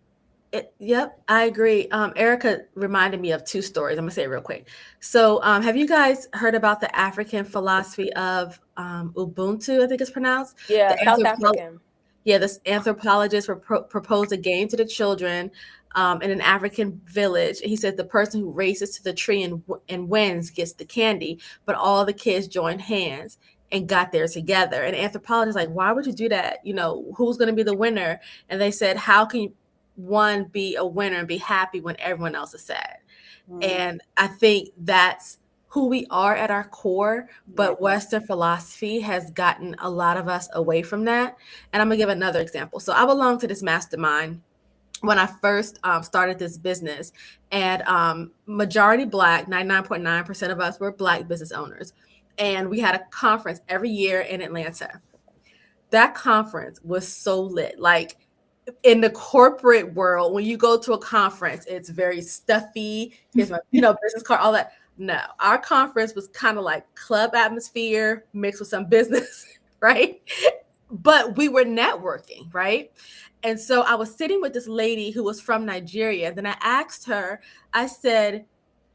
Yep, I agree. Erica reminded me of 2 stories. I'm gonna say it real quick. So have you guys heard about the African philosophy of Ubuntu, I think it's pronounced? Yeah, South African. Yeah, this anthropologist proposed a game to the children in an African village. He said the person who races to the tree and wins gets the candy, but all the kids joined hands and got there together. And the anthropologist like, why would you do that? Who's going to be the winner? And they said, how can one be a winner and be happy when everyone else is sad? And I think that's who we are at our core, but Western philosophy has gotten a lot of us away from that. And I'm gonna give another example. So I belong to this mastermind when I first started this business, and majority Black, 99.9% of us were Black business owners. And we had a conference every year in Atlanta. That conference was so lit. In the corporate world, when you go to a conference, it's very stuffy. Here's my, business card, all that. No, our conference was kind of like club atmosphere mixed with some business, right? But we were networking, right? And so I was sitting with this lady who was from Nigeria. Then I asked her, I said,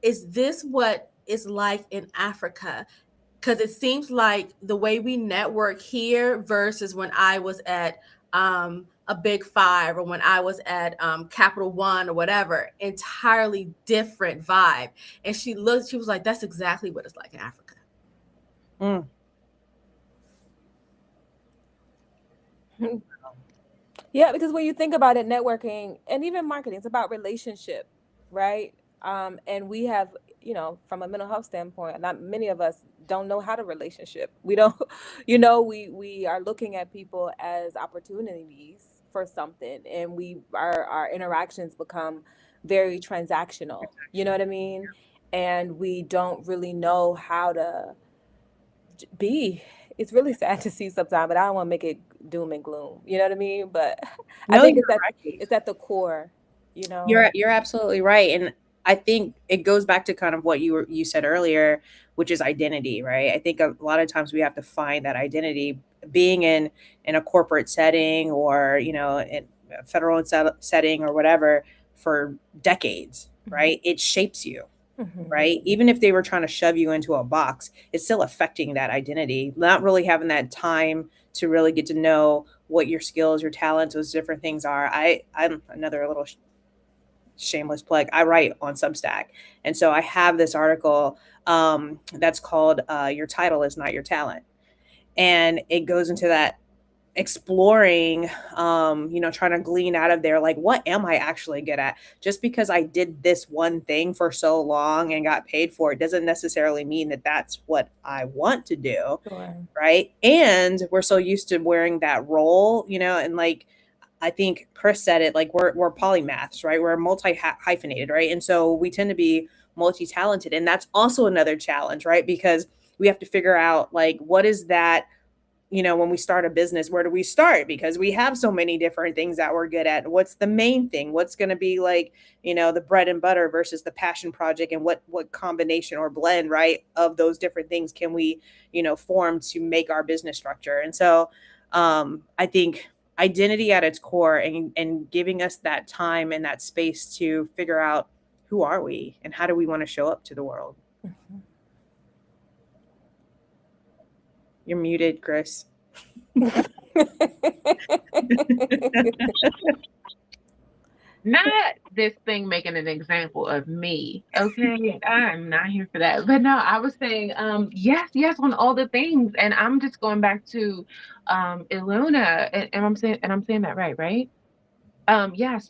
is this what it's like in Africa? Because it seems like the way we network here versus when I was at a Big Five or when I was at Capital One or whatever, entirely different vibe. And she was like, that's exactly what it's like in Africa. Mm. Yeah, because when you think about it, networking and even marketing, it's about relationship, right? And we have, from a mental health standpoint, not many of us don't know how to relationship. We don't, we are looking at people as opportunities for something, and our interactions become very transactional. You know what I mean? And we don't really know how to be. It's really sad to see sometimes, but I don't want to make it doom and gloom. You know what I mean? But I No, think you're right. it's at the core. You're absolutely right. And I think it goes back to kind of what you said earlier, which is identity, right? I think a lot of times we have to find that identity being in a corporate setting or, in a federal setting or whatever for decades, right? It shapes you. Right? Even if they were trying to shove you into a box, it's still affecting that identity. Not really having that time to really get to know what your skills, your talents, those different things are. I'm another little shameless plug. I write on Substack, and so I have this article that's called "Your Title Is Not Your Talent," and it goes into that exploring, trying to glean out of there, like, what am I actually good at? Just because I did this one thing for so long and got paid for it doesn't necessarily mean that that's what I want to do. Sure. Right. And we're so used to wearing that role, and like, I think Chris said it, like we're polymaths, right? We're multi hyphenated, right? And so we tend to be multi-talented. And that's also another challenge, right? Because we have to figure out, like, what is that, when we start a business, where do we start? Because we have so many different things that we're good at. What's the main thing? What's going to be like, the bread and butter versus the passion project, and what combination or blend, right, of those different things can we, form to make our business structure? And so I think identity at its core, and giving us that time and that space to figure out who are we and how do we want to show up to the world. You're muted, Chris. Not this thing making an example of me. Okay. I'm not here for that. But no, I was saying, yes, on all the things. And I'm just going back to Ilona, and I'm saying that right? Yes,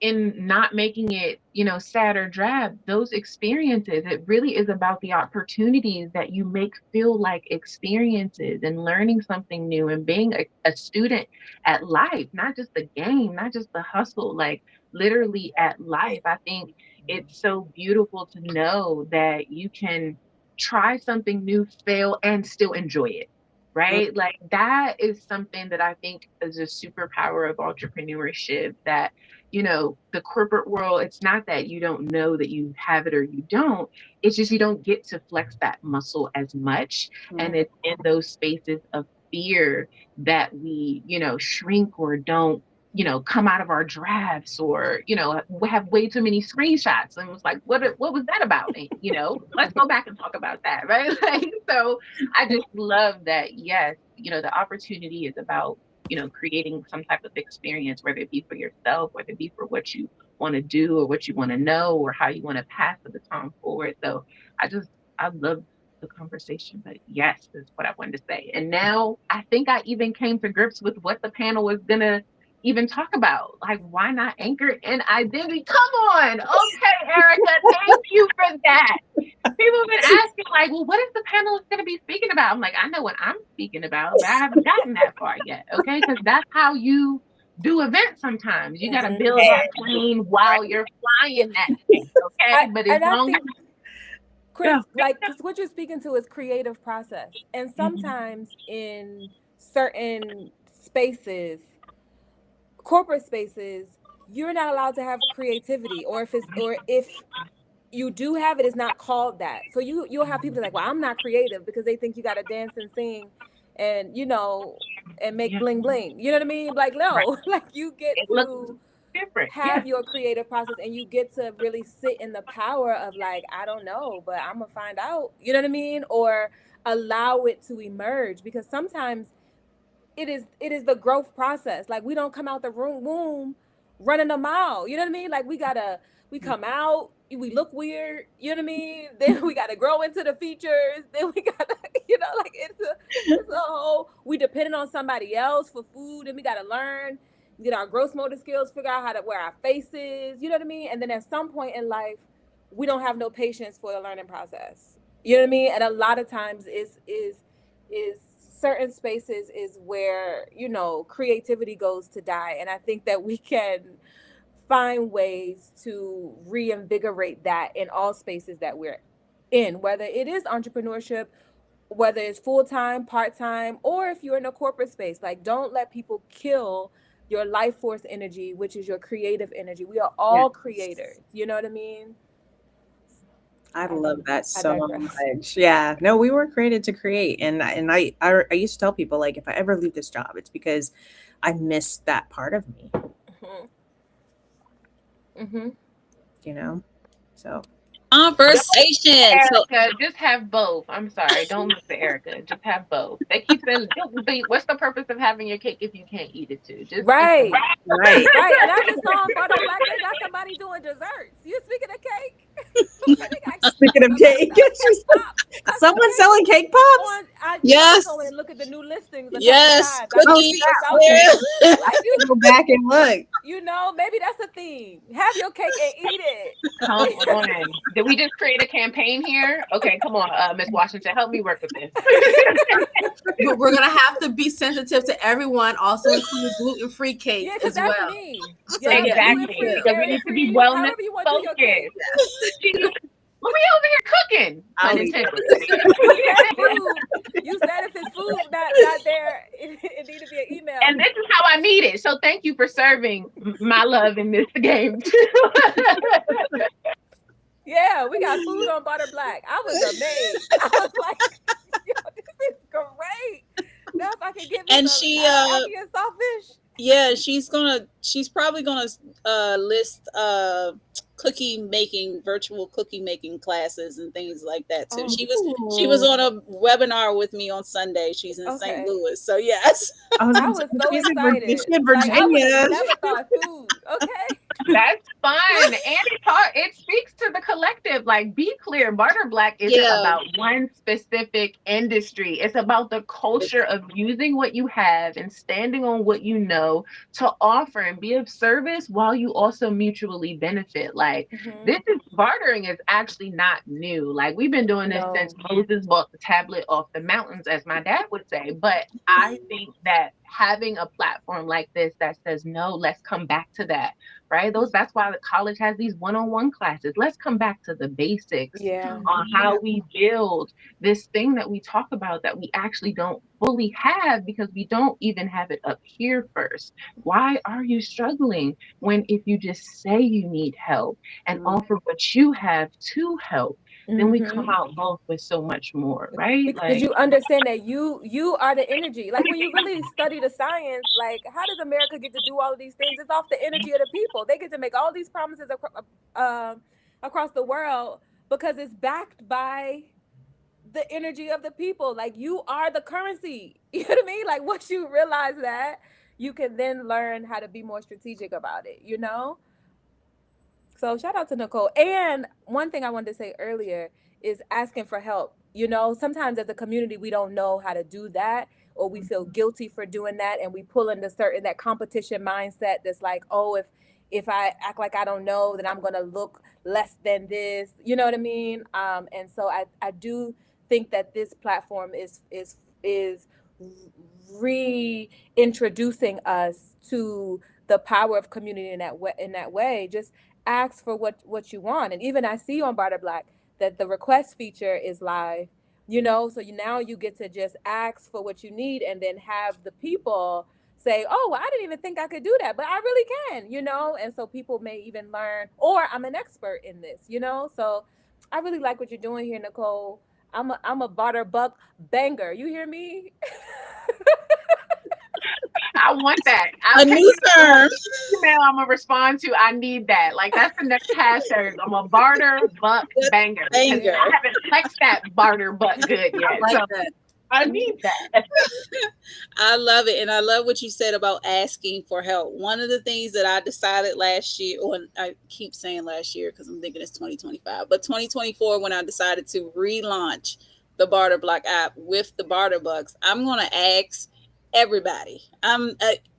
in not making it, sad or drab, those experiences, it really is about the opportunities that you make feel like experiences, and learning something new, and being a student at life, not just the game, not just the hustle, like literally at life. I think it's so beautiful to know that you can try something new, fail, and still enjoy it. Right? Like that is something that I think is a superpower of entrepreneurship, that, the corporate world, it's not that you don't know that you have it or you don't. It's just you don't get to flex that muscle as much. And it's in those spaces of fear that we, shrink or don't, come out of our drafts, or, we have way too many screenshots. And it was like, what was that about? And, let's go back and talk about that. Right. Like, so I just love that. Yes. The opportunity is about, creating some type of experience, whether it be for yourself, whether it be for what you want to do or what you want to know or how you want to pass the baton forward. So I love the conversation, but yes, is what I wanted to say. And now I think I even came to grips with what the panel was going to even talk about. Like, why not anchor and identity? Come on. Okay, Erica, thank you for that. People have been asking, like, well, what is the panel going to be speaking about? I'm like, I know what I'm speaking about, but I haven't gotten that far yet. Okay, because that's how you do events sometimes. You got to build that plane while you're flying that thing. Okay, but as long as Chris, like, because what you're speaking to is creative process. And sometimes in certain spaces, corporate spaces, you're not allowed to have creativity, or if you do have it, it's not called that. So you'll have people like, well, I'm not creative, because they think you got to dance and sing and, and make bling bling. You know what I mean? Like, no, like you get to have your creative process, and you get to really sit in the power of, like, I don't know, but I'm gonna find out. You know what I mean? Or allow it to emerge, because sometimes it is the growth process. Like, we don't come out the womb running a mile. You know what I mean? Like, we come out, we look weird. You know what I mean? Then we got to grow into the features. Then we got to, like, it's a whole. We depending on somebody else for food, and we got to learn, get our gross motor skills, figure out how to wear our faces. You know what I mean? And then at some point in life, we don't have no patience for the learning process. You know what I mean? And a lot of times is certain spaces is where, creativity goes to die. And I think that we can find ways to reinvigorate that in all spaces that we're in, whether it is entrepreneurship, whether it's full-time, part-time, or if you're in a corporate space. Like, don't let people kill your life force energy, which is your creative energy. We are all creators. You know what I mean? I love that so much. Yeah, no, we were created to create, and I used to tell people, like, if I ever leave this job, it's because I miss that part of me. So conversation. Erica, just have both. I'm sorry, don't look at Erica. Just have both. They keep saying, what's the purpose of having your cake if you can't eat it too? Just right. And I just saw on Barter Black, they got somebody doing desserts. You speaking of cake? Speaking of cake, someone selling cake pops. Yes. Go and look at the new listings. Yes. Cookies. Go back and look. Maybe that's a theme. Have your cake and eat it. Come on. Did we just create a campaign here? Okay, come on, Miss Washington, help me work with this. But we're gonna have to be sensitive to everyone. Also include gluten-free cake as well. That's me. Exactly. So we need to be wellness focused. Well, we over here cooking. You said if it's food not there, it needs to be an email. And this is how I meet it. So thank you for serving my love in this game too. Yeah, we got food on Barter Black. I was amazed. I was like, yo, this is great. Now if I can get me some sawfish. Yeah, she's probably gonna list virtual cookie making classes and things like that too. She was on a webinar with me on Sunday. She's in St. Louis, so yes. I was so excited. She's in Virginia. I never thought food. Okay. That's fun. And it speaks to the collective. Like, be clear, Barter Black isn't about one specific industry. It's about the culture of using what you have and standing on what you know to offer and be of service while you also mutually benefit. Like, bartering is actually not new. Like, we've been doing this since Moses bought the tablet off the mountains, as my dad would say. But I think that having a platform like this that says, no, let's come back to that, right? That's why the college has these one-on-one classes. Let's come back to the basics on how we build this thing that we talk about that we actually don't fully have because we don't even have it up here first. Why are you struggling when if you just say you need help and offer what you have to help, then we come out both with so much more, right? Because you understand that you are the energy. Like, when you really study the science, like, how does America get to do all of these things? It's off the energy of the people. They get to make all these promises across the world because it's backed by the energy of the people. Like, you are the currency. You know what I mean? Like, once you realize that, you can then learn how to be more strategic about it, So shout out to Nicole. And one thing I wanted to say earlier is asking for help. Sometimes as a community, we don't know how to do that, or we feel guilty for doing that. And we pull into that competition mindset that's like, oh, if I act like I don't know, then I'm going to look less than this. You know what I mean? And so I do think that this platform is reintroducing us to the power of community in that way. Just ask for what you want. And even I see on Barter Black that the request feature is live, so now you get to just ask for what you need and then have the people say, oh, well, I didn't even think I could do that, but I really can, and so people may even learn, or I'm an expert in this, so I really like what you're doing here, Nicole. I'm a Barter Buck banger. You hear me? I want that. A new term. Email I'm gonna respond to. I need that. Like, that's the next hashtag. I'm a Barter Buck banger. I haven't flexed that Barter Buck good yet. I like that. I need that. I love it. And I love what you said about asking for help. One of the things that I decided last year, or I keep saying last year because I'm thinking it's 2025, but 2024, when I decided to relaunch the Barter Black app with the Barter Bucks, I'm going to ask everybody.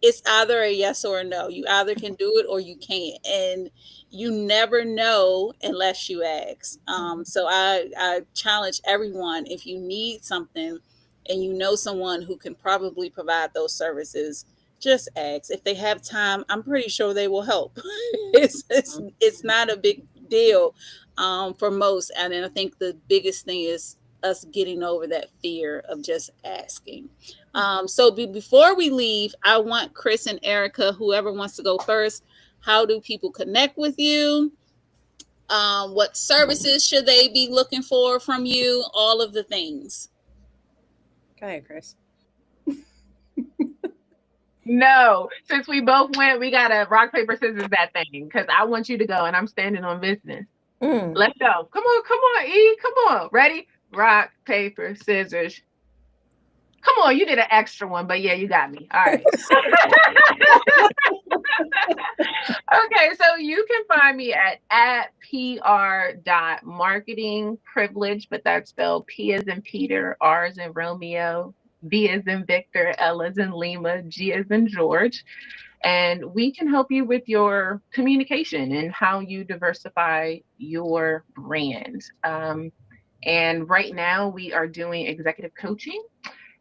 It's either a yes or a no. You either can do it or you can't. And you never know unless you ask. So I challenge everyone, if you need something, and you know someone who can probably provide those services, just ask. If they have time, I'm pretty sure they will help. It's not a big deal for most. And then I think the biggest thing is us getting over that fear of just asking. So before we leave, I want Chris and Erica, whoever wants to go first, how do people connect with you? What services should they be looking for from you? All of the things. Go ahead, Chris. No, since we both went, we gotta rock, paper, scissors that thing, because I want you to go and I'm standing on business. Let's go. Come on, E. Come on. Ready? Rock, paper, scissors. Come on, you did an extra one, but yeah, you got me. All right. Okay, so you can find me at pr.marketingprivilege, but that's spelled P as in Peter, R as in Romeo, V as in Victor, L as in Lima, G as in George. And we can help you with your communication and how you diversify your brand. And right now we are doing executive coaching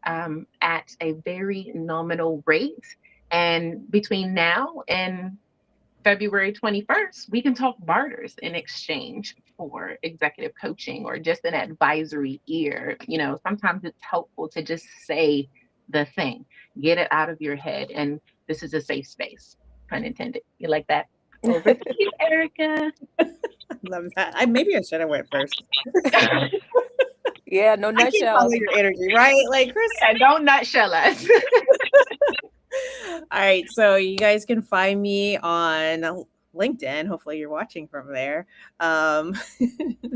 at a very nominal rate. And between now and February 21st, we can talk barters in exchange for executive coaching or just an advisory ear. You know, sometimes it's helpful to just say the thing, get it out of your head. And this is a safe space, pun intended. You like that? Over to you, Erica. Love that. Maybe I should have went first. Yeah, no nutshells. Your energy, right? Like Chris. Yeah, don't nutshell us. All right, so you guys can find me on LinkedIn. Hopefully, you're watching from there.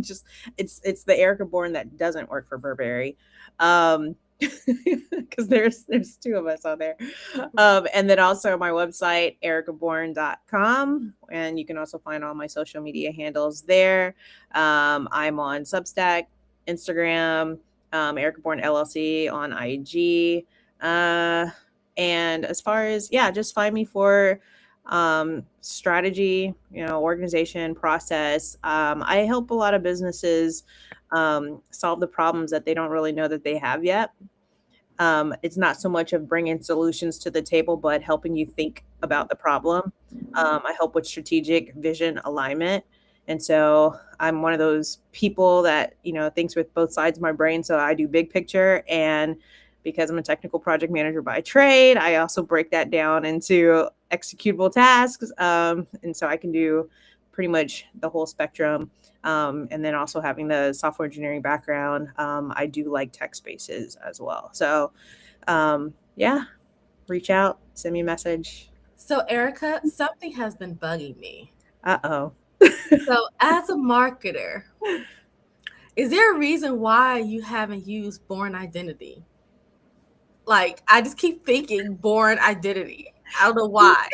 Just it's the Erica Bourne that doesn't work for Burberry, because there's two of us on there. And then also my website ericabourne.com, and you can also find all my social media handles there. I'm on Substack, Instagram, Erica Bourne LLC on IG. And as far as, just find me for strategy, organization, process. I help a lot of businesses solve the problems that they don't really know that they have yet. It's not so much of bringing solutions to the table, but helping you think about the problem. I help with strategic vision alignment. And so I'm one of those people that, thinks with both sides of my brain. So I do big picture, and because I'm a technical project manager by trade, I also break that down into executable tasks. And so I can do pretty much the whole spectrum. And then also having the software engineering background, I do like tech spaces as well. So reach out, send me a message. So Erica, something has been bugging me. Uh-oh. So as a marketer, is there a reason why you haven't used Born Identity? Like, I just keep thinking Born Identity. I don't know why.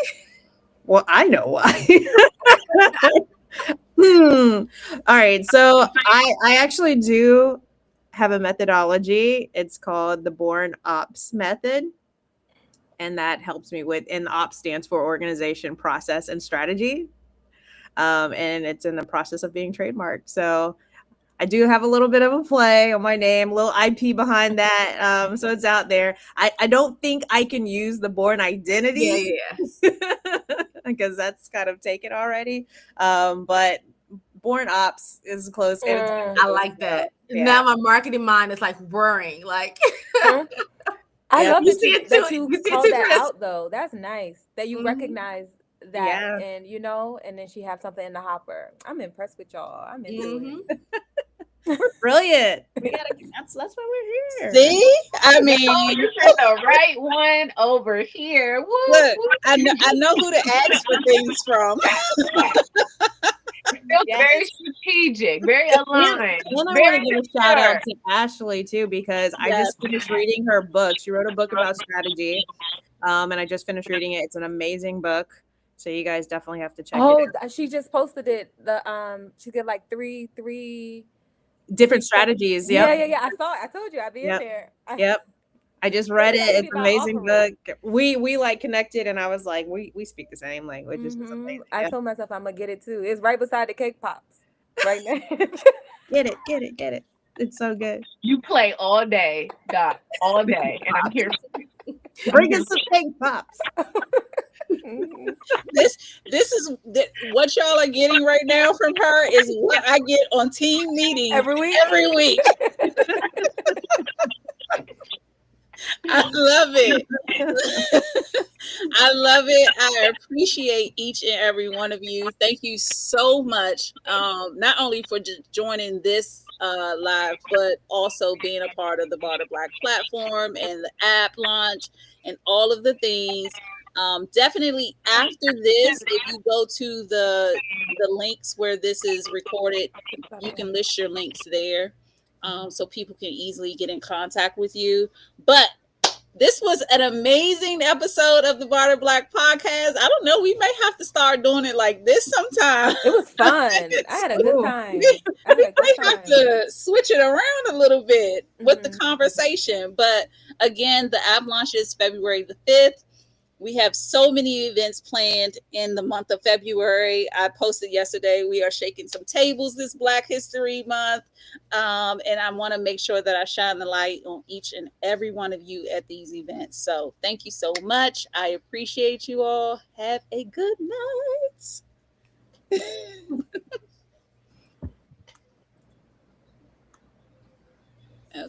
Well, I know why. All right. So I actually do have a methodology. It's called the Born Ops method. And that helps me with, and Ops stands for organization, process, and strategy. And it's in the process of being trademarked. So I do have a little bit of a play on my name, a little IP behind that. So it's out there. I don't think I can use the Born Identity. Yeah. Because that's kind of taken already. But Born Ops is close. I like that. Yeah. Now my marketing mind is like whirring. Like I love that you called that out though. That's nice that you recognize that, and and then she have something in the hopper. I'm impressed with y'all. I'm into it. We're brilliant. That's why we're here. See, I mean, you're the right one over here. Woo, look, woo. I know who to ask for things from. Still very strategic, very aligned, And I want to very give a shout out mature. to Ashley too, because I Yes. just finished reading her book. She wrote a book about strategy. And I just finished reading it. It's an amazing book. So you guys definitely have to check it Oh, out. she just posted it. She did like three Different strategies. Yeah, Yep. yeah, yeah. I saw it. I told you I'd be in Yep. there. Yep. I just She read it. texted It's me an about amazing offering. book. We like connected, and I was like, we speak the same language. This is amazing. I Yeah. told myself I'm gonna get it too. It's right beside the cake pops, right now. Get it, get it, get it. It's so good. You play all day, Doc, all day, and I'm here for you. Bring us some cake pops. This is what y'all are getting right now from her is what I get on team meetings Every week. Every week. I love it. I love it. I appreciate each and every one of you. Thank you so much. Not only for just joining this live, but also being a part of the Barter Black platform and the app launch and all of the things. Definitely after this, if you go to the links where this is recorded, you can list your links there. So people can easily get in contact with you. But this was an amazing episode of the Barter Black Podcast. I don't know. We may have to start doing it like this sometime. It was fun. I had a good time. We I had a good may time. have to switch it around a little bit with the conversation. But again, the app launch is February the 5th. We have so many events planned in the month of February. I posted yesterday, we are shaking some tables this Black History Month. And I want to make sure that I shine the light on each and every one of you at these events. So thank you so much. I appreciate you all. Have a good night. Okay.